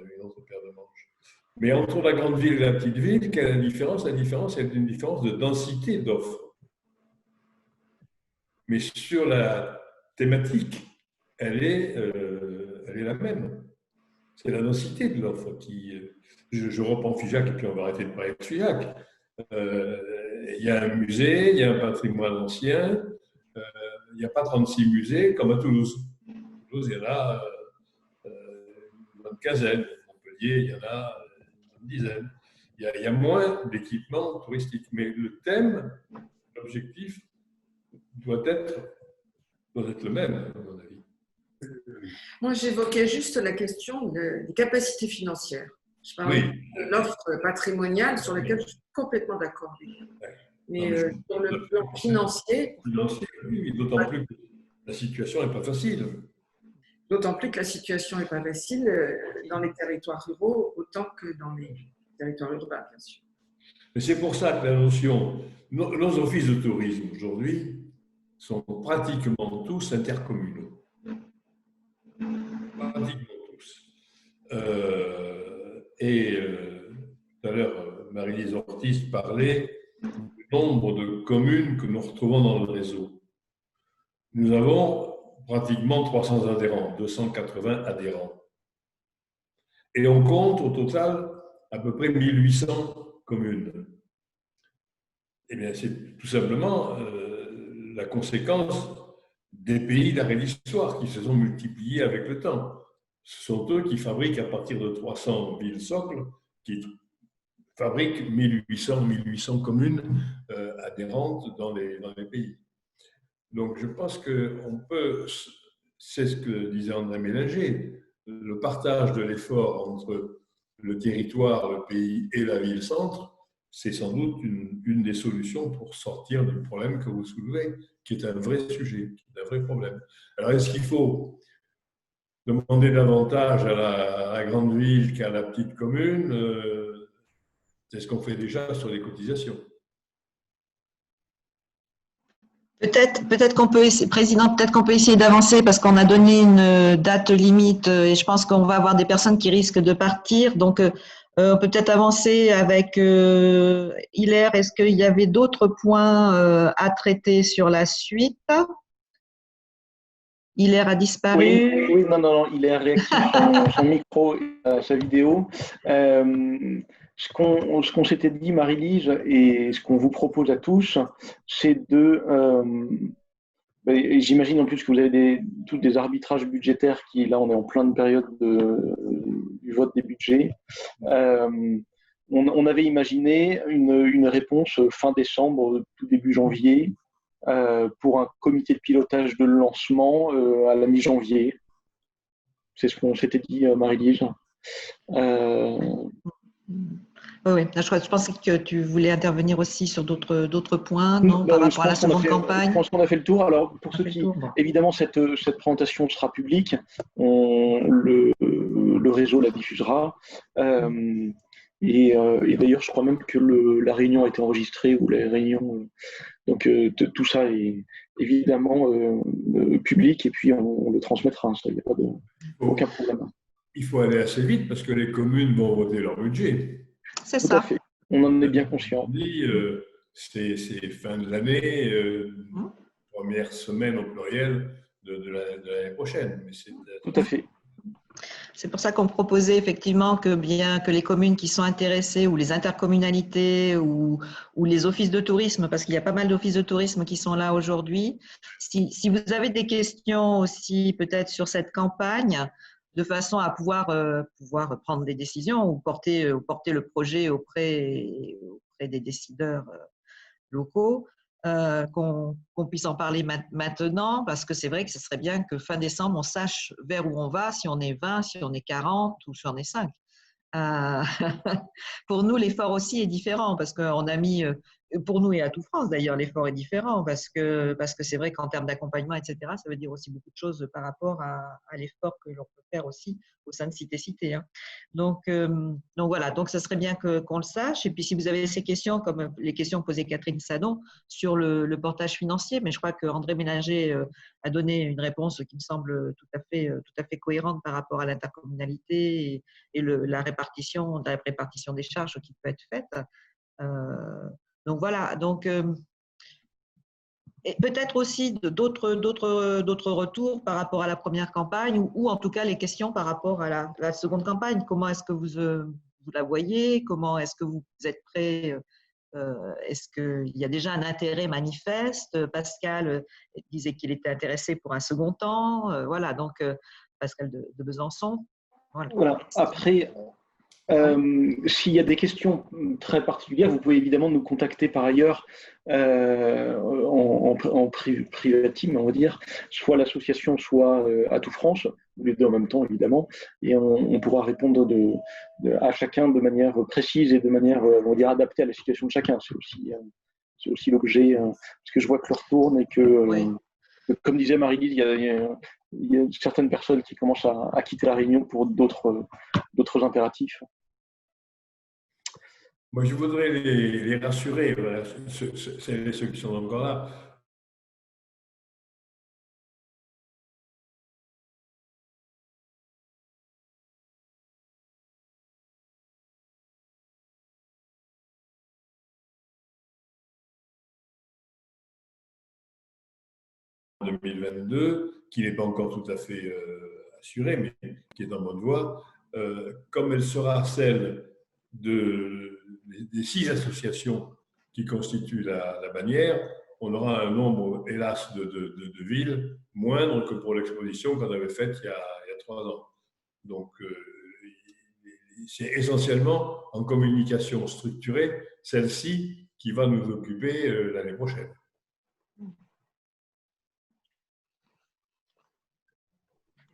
manches. Mais entre la grande ville et la petite ville, quelle est la différence? La différence est une différence de densité d'offres. Mais sur la thématique, elle est la même. C'est la densité de l'offre qui… Je reprends Figeac et puis on va arrêter de parler de Figeac. Il y a un musée, il y a un patrimoine ancien, il n'y a pas 36 musées comme à Toulouse. À Toulouse, il y en a une bonne quinzaine. À Montpellier, il y en a une bonne dizaine. Il y a moins d'équipements touristiques. Mais le thème, l'objectif, doit être le même, à mon avis. Moi, j'évoquais juste la question des capacités financières. Je parlais de l'offre patrimoniale sur laquelle je suis complètement d'accord. Mais sur le plan financier… Oui, d'autant plus que la situation n'est pas facile. D'autant plus que la situation n'est pas facile dans les territoires ruraux autant que dans les territoires urbains, bien sûr. Mais c'est pour ça que la notion… Nos offices de tourisme aujourd'hui sont pratiquement tous intercommunaux. Pratiquement tous. Tout à l'heure, Marie-Lise Ortiz parlait du nombre de communes que nous retrouvons dans le réseau. Nous avons pratiquement 300 adhérents, 280 adhérents. Et on compte au total à peu près 1800 communes. Eh bien, c'est tout simplement la conséquence des pays d'arrêt d'histoire qui se sont multipliés avec le temps. Ce sont eux qui fabriquent à partir de 300 villes socles, qui fabriquent 1800 communes adhérentes dans les pays. Donc, je pense qu'on peut, c'est ce que disait André Mélanger, le partage de l'effort entre le territoire, le pays et la ville-centre, c'est sans doute une des solutions pour sortir du problème que vous soulevez, qui est un vrai sujet, qui est un vrai problème. Alors, est-ce qu'il faut demander davantage à la grande ville qu'à la petite commune? C'est ce qu'on fait déjà sur les cotisations. Peut-être qu'on peut, Président, peut-être qu'on peut essayer d'avancer parce qu'on a donné une date limite et je pense qu'on va avoir des personnes qui risquent de partir. Donc, on peut peut-être avancer avec Hilaire. Est-ce qu'il y avait d'autres points à traiter sur la suite? Hilaire a disparu. Oui, non, il est réactif son micro et sa vidéo. Ce qu'on s'était dit, Marie-Lise, et ce qu'on vous propose à tous, c'est j'imagine en plus que vous avez tous des arbitrages budgétaires qui, là, on est en pleine période du vote des budgets. On avait imaginé une réponse fin décembre, tout début janvier, pour un comité de pilotage de lancement à la mi-janvier. C'est ce qu'on s'était dit, Marie-Lise. Oui, je pensais que tu voulais intervenir aussi sur d'autres points, non, par rapport à la seconde campagne. Je pense qu'on a fait le tour. Alors, pour ceux qui… Évidemment, cette présentation sera publique. Le réseau la diffusera. Et d'ailleurs, je crois même que la réunion a été enregistrée ou la réunion… Donc, tout ça est évidemment public et puis on le transmettra. Ça, il n'y a pas aucun problème. Il faut aller assez vite parce que les communes vont voter leur budget. C'est ça. Tout à fait. On en est bien conscient. C'est fin de l'année, première semaine au pluriel de l'année prochaine. Mais tout à fait. C'est pour ça qu'on proposait effectivement que bien que les communes qui sont intéressées ou les intercommunalités ou les offices de tourisme, parce qu'il y a pas mal d'offices de tourisme qui sont là aujourd'hui, si vous avez des questions aussi peut-être sur cette campagne, de façon à pouvoir prendre des décisions ou porter le projet auprès des décideurs locaux, qu'on puisse en parler maintenant, parce que c'est vrai que ce serait bien que fin décembre, on sache vers où on va, si on est 20, si on est 40 ou si on est 5. Pour nous, l'effort aussi est différent, parce qu'on a mis pour nous et à tout France d'ailleurs, l'effort est différent parce que c'est vrai qu'en termes d'accompagnement, etc., ça veut dire aussi beaucoup de choses par rapport à l'effort que l'on peut faire aussi au sein de Cité. Hein. Donc voilà, donc ça serait bien qu'on le sache. Et puis si vous avez ces questions, comme les questions posées Catherine Sadon sur le portage financier, mais je crois qu'André Ménager a donné une réponse qui me semble tout à fait cohérente par rapport à l'intercommunalité et la répartition des charges qui peut être faite. Donc voilà, donc et peut-être aussi d'autres retours par rapport à la première campagne ou en tout cas les questions par rapport à la seconde campagne. Comment est-ce que vous la voyez? Comment est-ce que vous êtes prêts? Est-ce qu'il y a déjà un intérêt manifeste? Pascal disait qu'il était intéressé pour un second temps. Voilà, donc Pascal de Besançon. Voilà. Après, s'il y a des questions très particulières, vous pouvez évidemment nous contacter par ailleurs en privatime, on va dire, soit l'association, soit à tout France, ou les deux en même temps évidemment, et on pourra répondre à chacun de manière précise et de manière, on va dire, adaptée à la situation de chacun. C'est aussi l'objet, parce que je vois que l'heure tourne et que, comme disait Marie-Lise, il y a certaines personnes qui commencent à quitter la réunion pour d'autres impératifs. Moi, je voudrais les rassurer, voilà, ceux qui sont encore là. En 2022, qui n'est pas encore tout à fait assurée, mais qui est en bonne voie, comme elle sera celle des 6 associations qui constituent la bannière, on aura un nombre, hélas, de villes moindre que pour l'exposition qu'on avait faite il y a 3 ans. Donc, c'est essentiellement en communication structurée, celle-ci qui va nous occuper l'année prochaine.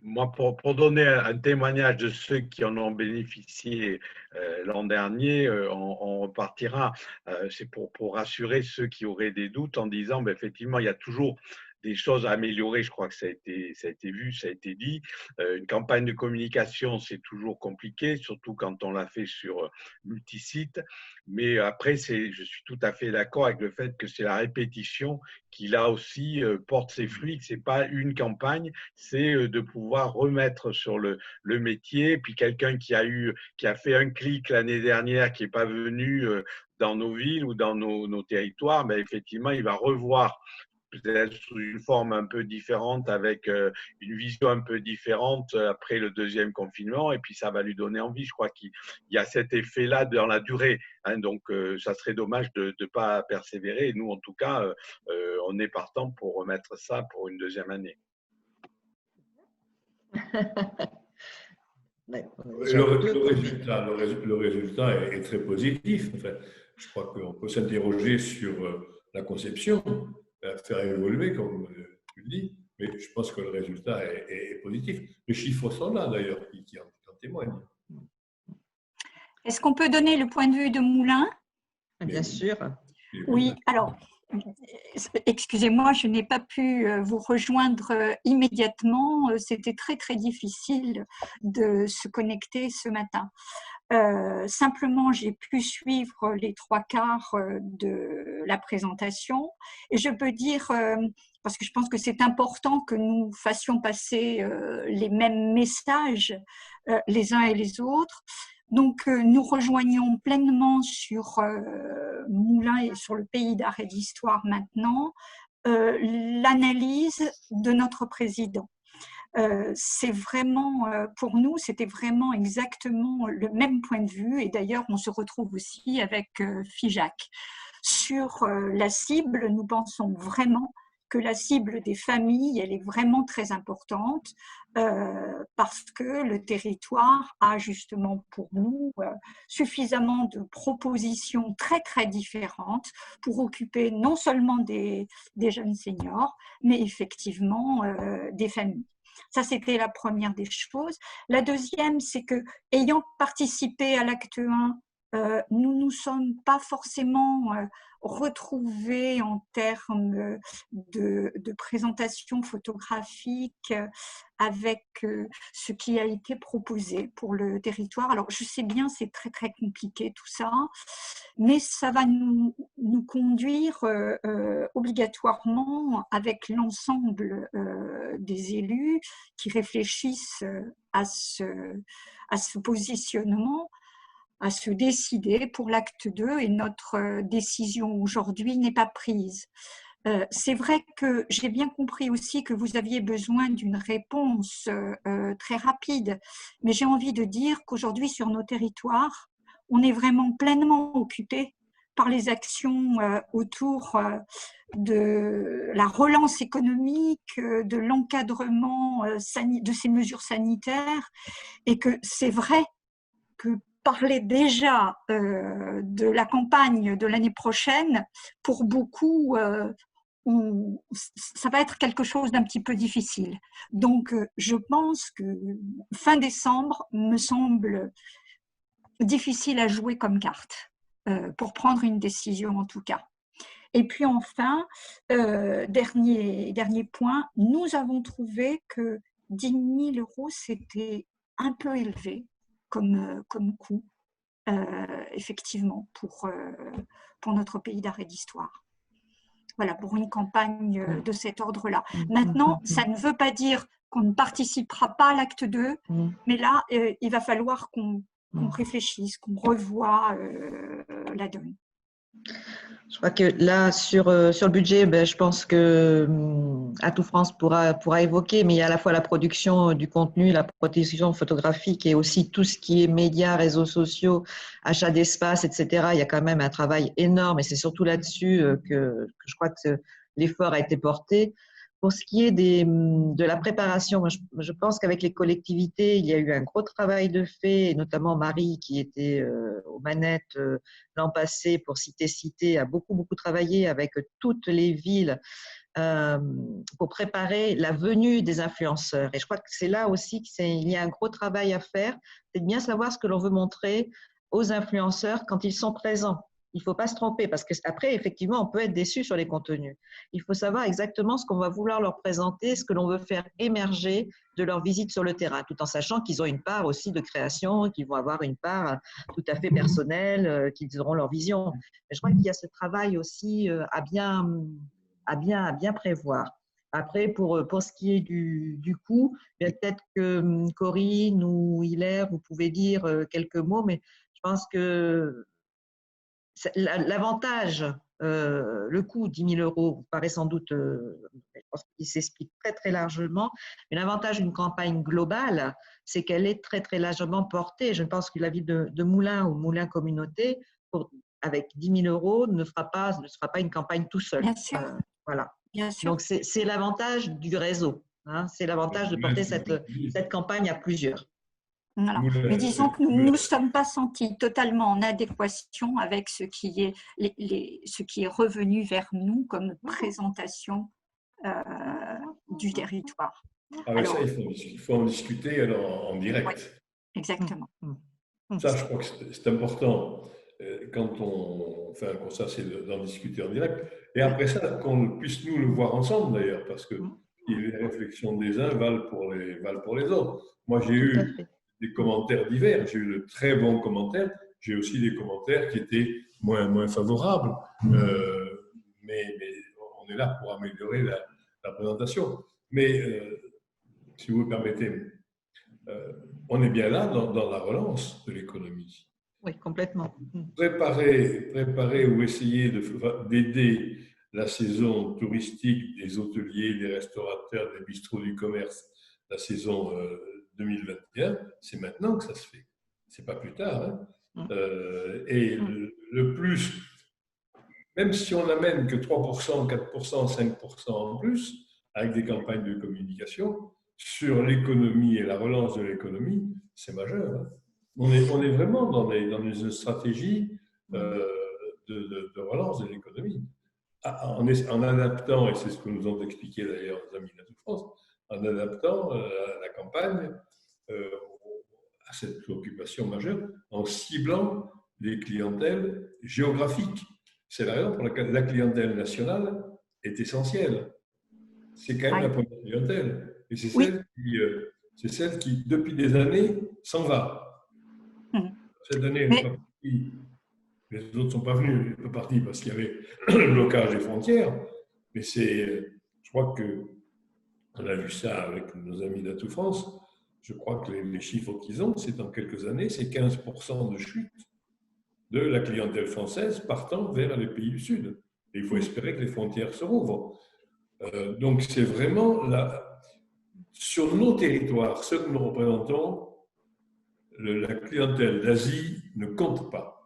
Moi, pour donner un témoignage de ceux qui en ont bénéficié l'an dernier, on repartira. C'est pour rassurer ceux qui auraient des doutes en disant, effectivement, il y a toujours des choses à améliorer. Je crois que ça a été vu, ça a été dit. Une campagne de communication, c'est toujours compliqué, surtout quand on l'a fait sur multisites. Mais après, je suis tout à fait d'accord avec le fait que c'est la répétition qui, là aussi, porte ses fruits. Ce n'est pas une campagne, c'est de pouvoir remettre sur le métier. Puis quelqu'un qui a fait un clic l'année dernière, qui n'est pas venu dans nos villes ou dans nos territoires, effectivement, il va revoir peut-être sous une forme un peu différente, avec une vision un peu différente après le deuxième confinement, et puis ça va lui donner envie. Je crois qu'il y a cet effet-là dans la durée, hein, donc ça serait dommage de ne pas persévérer. Et nous, en tout cas, on est partant pour remettre ça pour une deuxième année. Le résultat est très positif. Enfin, je crois qu'on peut s'interroger sur la conception, faire évoluer, comme tu le dis, mais je pense que le résultat est positif. Les chiffres sont là, d'ailleurs, qui en témoignent. Est-ce qu'on peut donner le point de vue de Moulins? Bien sûr. Oui, alors, excusez-moi, je n'ai pas pu vous rejoindre immédiatement. C'était très, très difficile de se connecter ce matin. Simplement, j'ai pu suivre les 3/4 de la présentation et je peux dire, parce que je pense que c'est important que nous fassions passer les mêmes messages les uns et les autres. Donc, nous rejoignons pleinement sur Moulins et sur le pays d'art et d'histoire maintenant l'analyse de notre président. C'est vraiment, pour nous, c'était vraiment exactement le même point de vue. Et d'ailleurs, on se retrouve aussi avec FIJAC. Sur la cible, nous pensons vraiment que la cible des familles, elle est vraiment très importante parce que le territoire a justement pour nous suffisamment de propositions très, très différentes pour occuper non seulement des jeunes seniors, mais effectivement des familles. Ça, c'était la première des choses. La deuxième, c'est que, ayant participé à l'acte 1 nous ne nous sommes pas forcément retrouvés en termes de présentation photographique avec ce qui a été proposé pour le territoire. Alors, je sais bien, c'est très, très compliqué tout ça, mais ça va nous conduire obligatoirement avec l'ensemble des élus qui réfléchissent à ce positionnement, à se décider pour l'acte 2 et notre décision aujourd'hui n'est pas prise. C'est vrai que j'ai bien compris aussi que vous aviez besoin d'une réponse très rapide, mais j'ai envie de dire qu'aujourd'hui sur nos territoires, on est vraiment pleinement occupé par les actions autour de la relance économique, de l'encadrement de ces mesures sanitaires, et que c'est vrai que parler déjà de la campagne de l'année prochaine, pour beaucoup, ça va être quelque chose d'un petit peu difficile. Donc, je pense que fin décembre me semble difficile à jouer comme carte, pour prendre une décision en tout cas. Et puis enfin, dernier point, nous avons trouvé que 10 000 €, c'était un peu élevé comme coût, effectivement, pour notre pays d'art et d'histoire. Voilà, pour une campagne de cet ordre-là. Maintenant, ça ne veut pas dire qu'on ne participera pas à l'acte 2, mais là, il va falloir qu'on réfléchisse, qu'on revoie la donne. Je crois que là, sur le budget, je pense que Atout France pourra évoquer, mais il y a à la fois la production du contenu, la production photographique et aussi tout ce qui est médias, réseaux sociaux, achat d'espace, etc. Il y a quand même un travail énorme et c'est surtout là-dessus que je crois que l'effort a été porté. Pour ce qui est de la préparation, moi, je pense qu'avec les collectivités, il y a eu un gros travail de fait, et notamment Marie, qui était aux manettes l'an passé pour Cité, a beaucoup travaillé avec toutes les villes pour préparer la venue des influenceurs. Et je crois que c'est là aussi qu'il y a un gros travail à faire, c'est de bien savoir ce que l'on veut montrer aux influenceurs quand ils sont présents. Il ne faut pas se tromper parce qu'après, effectivement, on peut être déçu sur les contenus. Il faut savoir exactement ce qu'on va vouloir leur présenter, ce que l'on veut faire émerger de leur visite sur le terrain, tout en sachant qu'ils ont une part aussi de création, qu'ils vont avoir une part tout à fait personnelle, qu'ils auront leur vision. Mais je crois qu'il y a ce travail aussi à bien prévoir. Après, pour ce qui est du coût, peut-être que Corinne ou Hilaire, vous pouvez dire quelques mots, mais je pense que l'avantage, le coût, 10 000 € vous paraît sans doute, je pense qu'il s'explique très largement, mais l'avantage d'une campagne globale, c'est qu'elle est très largement portée. Je pense que la ville de Moulins ou Moulins Communauté, avec 10 000 € ne fera pas une campagne tout seul. Bien sûr. Voilà. Bien sûr. Donc, c'est l'avantage du réseau. Hein, c'est l'avantage de porter cette campagne à plusieurs. Voilà. Mais disons que nous ne nous sommes pas sentis totalement en adéquation avec ce qui est revenu vers nous comme présentation du territoire. Alors, ça, il faut en discuter en direct. Oui, exactement. Ça, je crois que c'est important quand ça, c'est d'en discuter en direct. Et après ça, qu'on puisse nous le voir ensemble d'ailleurs, parce que les réflexions des uns valent pour les autres. Moi, j'ai eu des commentaires divers. J'ai eu de très bons commentaires. J'ai aussi des commentaires qui étaient moins favorables. Mais on est là pour améliorer la présentation. Mais si vous me permettez, on est bien là dans la relance de l'économie. Oui, complètement. Préparer ou essayer d'aider la saison touristique des hôteliers, des restaurateurs, des bistrots du commerce, la saison 2021, c'est maintenant que ça se fait. C'est pas plus tard. Hein. Et le plus, même si on n'amène que 3%, 4%, 5% en plus, avec des campagnes de communication, sur l'économie et la relance de l'économie, c'est majeur. Hein. On est vraiment dans une stratégie de relance de l'économie. En adaptant, et c'est ce que nous ont expliqué d'ailleurs les amis d'Atout France, en adaptant la campagne à cette préoccupation majeure, en ciblant les clientèles géographiques. C'est la raison pour laquelle la clientèle nationale est essentielle. C'est quand même la première clientèle. Et c'est celle qui, depuis des années, s'en va. Cette année, elle n'est pas partie. Les autres ne sont pas venus, pas partis parce qu'il y avait le blocage des frontières. Mais je crois qu'on a vu ça avec nos amis d'Atout France. Je crois que les chiffres qu'ils ont, c'est dans quelques années, c'est 15% de chute de la clientèle française partant vers les pays du Sud. Et il faut espérer que les frontières se rouvrent. Donc c'est vraiment sur nos territoires, ceux que nous représentons, la clientèle d'Asie ne compte pas.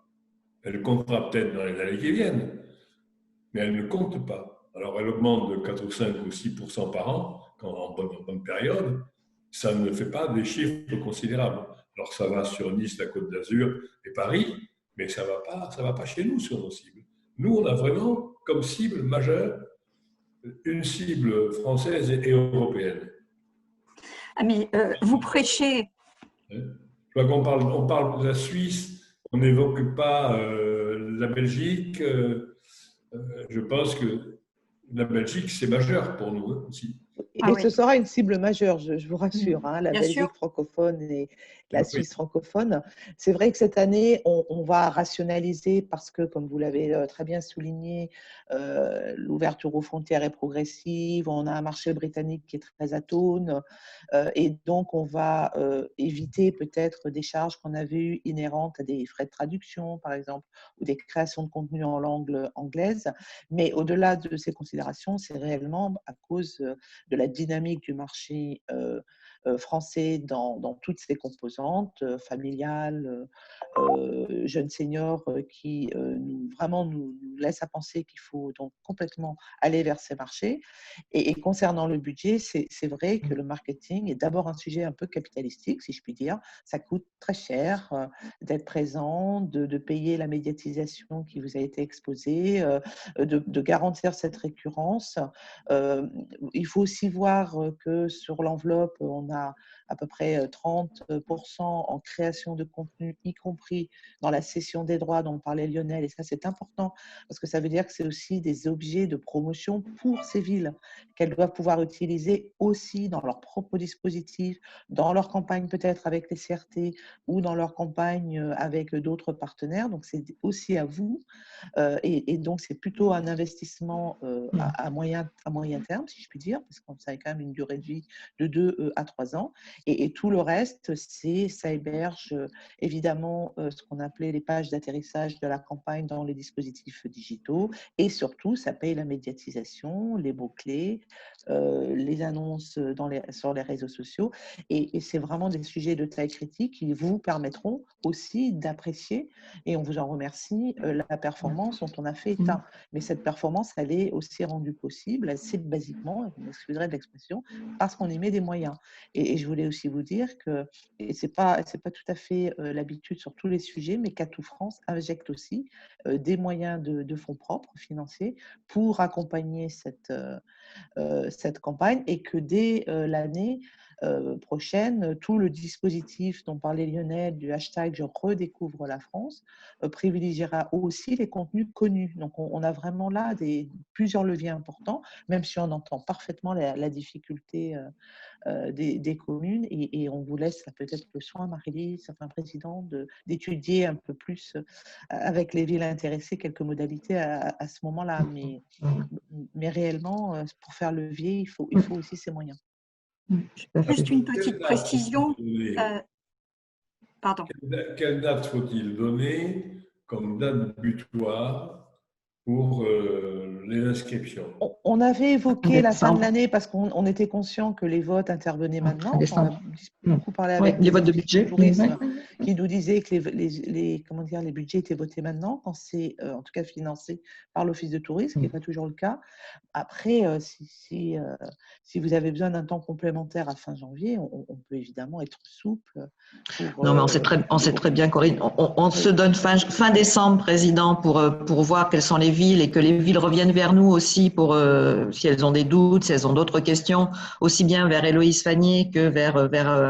Elle comptera peut-être dans les années qui viennent, mais elle ne compte pas. Alors elle augmente de 4 ou 5 ou 6% par an, en bonne période. Ça ne fait pas des chiffres considérables. Alors ça va sur Nice, la Côte d'Azur et Paris, mais ça va pas chez nous sur nos cibles. Nous, on a vraiment comme cible majeure une cible française et européenne. Ah mais vous prêchez. Je crois qu'on parle de la Suisse, on n'évoque pas la Belgique. Je pense que la Belgique, c'est majeur pour nous aussi. Et ce sera une cible majeure, je vous rassure, hein, la Bien Belgique sûr. francophone et la Suisse francophone. C'est vrai que cette année, on va rationaliser parce que, comme vous l'avez très bien souligné, l'ouverture aux frontières est progressive, on a un marché britannique qui est très atone, et donc on va éviter peut-être des charges qu'on avait eues inhérentes à des frais de traduction, par exemple, ou des créations de contenu en langue anglaise. Mais au-delà de ces considérations, c'est réellement à cause de la dynamique du marché français dans toutes ses composantes, familiales, jeunes seniors, qui vraiment nous laissent à penser qu'il faut donc complètement aller vers ces marchés. Et concernant le budget, c'est vrai que le marketing est d'abord un sujet un peu capitalistique, si je puis dire. Ça coûte très cher d'être présent, de payer la médiatisation qui vous a été exposée, de garantir cette récurrence. Il faut aussi voir que sur l'enveloppe, on a à peu près 30% en création de contenu, y compris dans la cession des droits dont parlait Lionel. Et ça, c'est important parce que ça veut dire que c'est aussi des objets de promotion pour ces villes qu'elles doivent pouvoir utiliser aussi dans leur propre dispositif, dans leur campagne peut-être avec les CRT ou dans leur campagne avec d'autres partenaires. Donc, c'est aussi à vous. Et donc, c'est plutôt un investissement à moyen terme, si je puis dire, parce que ça a quand même une durée de vie de 2 à 3 ans. Et tout le reste, ça héberge évidemment ce qu'on appelait les pages d'atterrissage de la campagne dans les dispositifs digitaux. Et surtout, ça paye la médiatisation, les mots-clés, les annonces sur les réseaux sociaux. Et c'est vraiment des sujets de taille critique qui vous permettront aussi d'apprécier, et on vous en remercie, la performance dont on a fait état. Mais cette performance, elle est aussi rendue possible, assez basiquement, vous m'excuserez de l'expression, parce qu'on y met des moyens. Et je voulais aussi vous dire que, et ce n'est pas tout à fait l'habitude sur tous les sujets, mais qu'Atout France injecte aussi des moyens de fonds propres financiers pour accompagner cette campagne, et que dès l'année prochaine, tout le dispositif dont parlait Lionel, du hashtag « Je redécouvre la France », privilégiera aussi les contenus connus. Donc, on a vraiment là plusieurs leviers importants, même si on entend parfaitement la difficulté des communes, et on vous laisse peut-être le soin, Marie-Lise, enfin président, d'étudier un peu plus avec les villes intéressées quelques modalités à ce moment-là. Mais réellement, pour faire levier, il faut aussi ces moyens. Juste une petite précision. Pardon. Quelle date faut-il donner comme date butoir pour les inscriptions? On avait évoqué la fin de l'année parce qu'on était conscient que les votes intervenaient maintenant. On a beaucoup parlé avec les votes de budget qui nous disaient que les budgets étaient votés maintenant, quand c'est en tout cas financé par l'Office de tourisme, ce qui n'est pas toujours le cas. Après, si vous avez besoin d'un temps complémentaire à fin janvier, on peut évidemment être souple. Non, mais on sait très bien, Corinne, on se donne fin décembre, Président, pour voir quelles sont les villes, et que les villes reviennent vers nous aussi pour si elles ont des doutes, si elles ont d'autres questions, aussi bien vers Héloïse Fagné que vers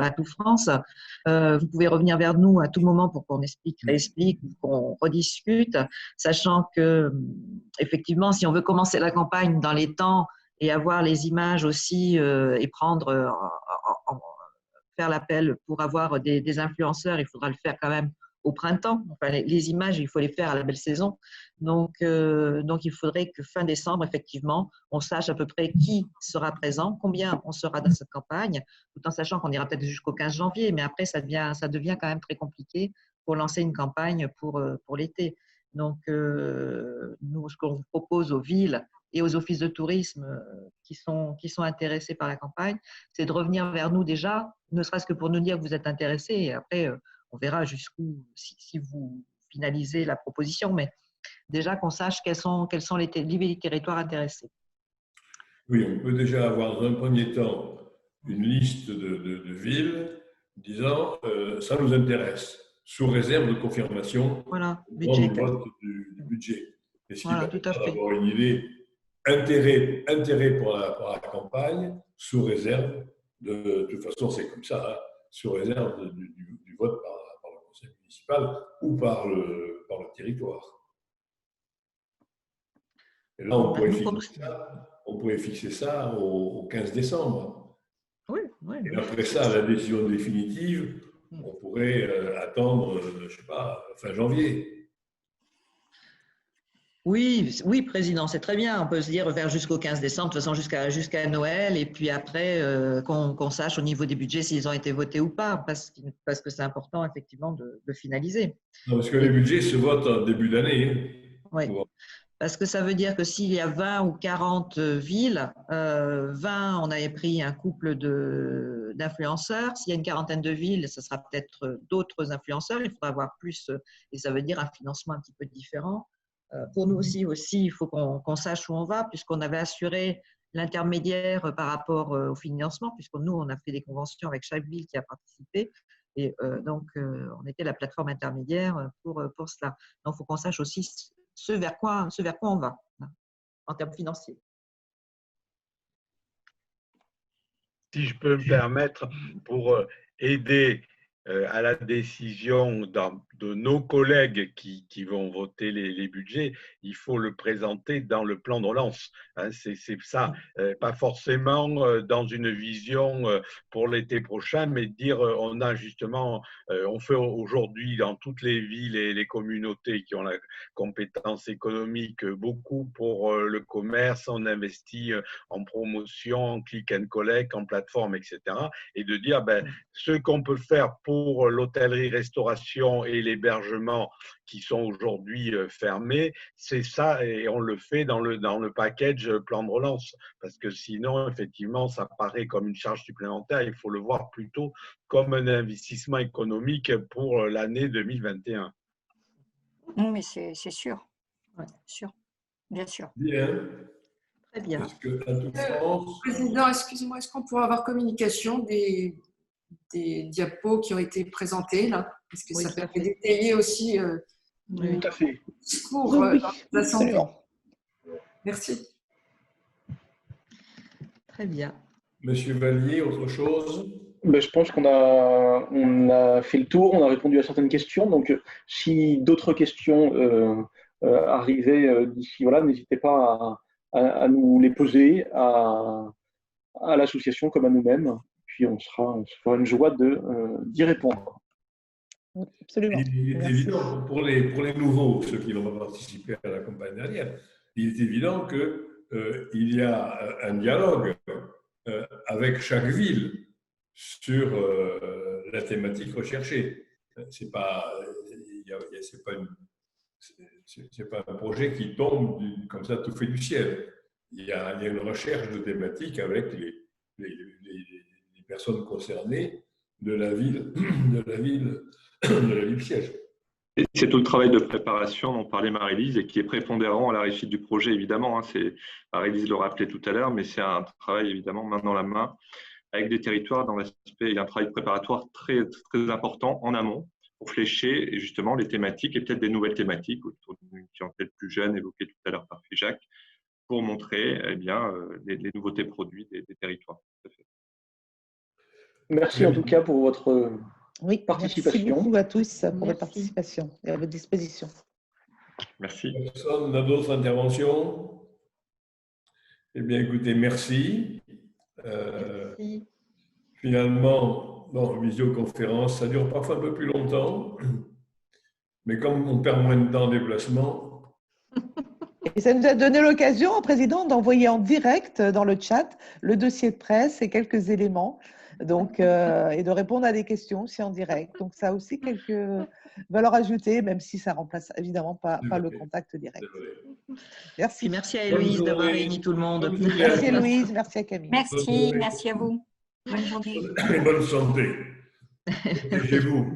Atout France. Vous pouvez revenir vers nous à tout moment pour qu'on réexplique, qu'on rediscute, sachant que, effectivement, si on veut commencer la campagne dans les temps et avoir les images aussi et faire l'appel pour avoir des influenceurs, il faudra le faire quand même au printemps. Enfin, les images, il faut les faire à la belle saison. Donc, il faudrait que fin décembre, effectivement, on sache à peu près qui sera présent, combien on sera dans cette campagne, tout en sachant qu'on ira peut-être jusqu'au 15 janvier, mais après, ça devient quand même très compliqué pour lancer une campagne pour l'été. Donc, nous, ce qu'on vous propose aux villes et aux offices de tourisme qui sont intéressés par la campagne, c'est de revenir vers nous déjà, ne serait-ce que pour nous dire que vous êtes intéressés, et après, on verra jusqu'où, si vous finalisez la proposition, mais déjà qu'on sache quels sont les territoires intéressés. Oui, on peut déjà avoir dans un premier temps une liste de villes disant ça nous intéresse, sous réserve de confirmation du vote du budget. Et ce qui permet d'avoir une idée intérêt pour la campagne, sous réserve de toute façon, c'est comme ça, hein, sous réserve du vote par le conseil municipal ou par le territoire. Et là, on pourrait fixer ça au 15 décembre. Oui. Et après ça, la décision définitive, on pourrait attendre, je ne sais pas, fin janvier. Oui, Président, c'est très bien. On peut se dire vers jusqu'au 15 décembre, de toute façon jusqu'à Noël, et puis après qu'on sache au niveau des budgets s'ils ont été votés ou pas, parce que c'est important effectivement de finaliser. Non, parce que les budgets se votent en début d'année. Oui, parce que ça veut dire que s'il y a 20 ou 40 villes, 20, on avait pris un couple d'influenceurs. S'il y a une quarantaine de villes, ce sera peut-être d'autres influenceurs. Il faudra avoir plus, et ça veut dire un financement un petit peu différent. Pour nous aussi, il faut qu'on sache où on va, puisqu'on avait assuré l'intermédiaire par rapport au financement, puisque nous, on a fait des conventions avec chaque ville qui a participé. Et donc, on était la plateforme intermédiaire pour cela. Donc, il faut qu'on sache aussi ce vers quoi on va en termes financiers. Si je peux me permettre, pour aider à la décision de nos collègues qui vont voter les budgets, il faut le présenter dans le plan de relance. Hein, c'est ça, pas forcément dans une vision pour l'été prochain, mais dire on a justement, on fait aujourd'hui dans toutes les villes et les communautés qui ont la compétence économique beaucoup pour le commerce, on investit en promotion, en click and collect, en plateforme, etc. Et de dire ce qu'on peut faire pour l'hôtellerie-restauration et l'hébergement qui sont aujourd'hui fermés, c'est ça, et on le fait dans le package plan de relance, parce que sinon, effectivement, ça paraît comme une charge supplémentaire. Il faut le voir plutôt comme un investissement économique pour l'année 2021. Mais c'est sûr. Ouais, sûr. Bien sûr. Bien. Très bien. Président, excusez-moi, est-ce qu'on pourrait avoir communication des diapos qui ont été présentés là? Parce que ça permet d'étayer aussi tout à fait. le discours dans l'Assemblée. Merci. Très bien. Monsieur Vallier, autre chose? Je pense qu'on a fait le tour, on a répondu à certaines questions. Donc, si d'autres questions arrivaient d'ici, n'hésitez pas à nous les poser à l'association comme à nous-mêmes. Puis on se fera une joie d'y répondre. Absolument. Il est évident pour les nouveaux, ceux qui n'ont pas participé à la campagne dernière, il est évident qu'il y a un dialogue avec chaque ville sur la thématique recherchée. C'est pas un projet qui tombe comme ça tout fait du ciel. Il y a une recherche de thématiques avec les personnes concernées de la ville siège. C'est tout le travail de préparation dont parlait Marie-Lise et qui est prépondérant à la réussite du projet, évidemment. Marie-Lise le rappelait tout à l'heure, mais c'est un travail, évidemment, main dans la main, avec des territoires dans l'aspect. Il y a un travail préparatoire très, très important en amont pour flécher justement les thématiques et peut-être des nouvelles thématiques autour d'une clientèle plus jeune, évoquée tout à l'heure par Figeac, pour montrer les nouveautés produits des territoires. Merci en tout cas pour votre Oui, participation. Merci beaucoup à tous pour votre Merci. participation et à votre disposition. Merci. Personne n'a d'autres interventions? Eh bien, écoutez, merci. Merci. Finalement, bon, visioconférence, ça dure parfois un peu plus longtemps, mais comme on perd moins de temps en déplacement, Et ça nous a donné l'occasion au président d'envoyer en direct dans le chat le dossier de presse et quelques éléments, donc, et de répondre à des questions aussi en direct. Donc, ça a aussi quelques valeurs ajoutées, même si ça ne remplace évidemment pas le contact direct. Merci. Puis merci à Héloïse d'avoir réuni tout le monde. Merci Louise, merci à Camille. Merci, merci à vous. Bonne journée. et bonne santé. Et chez vous.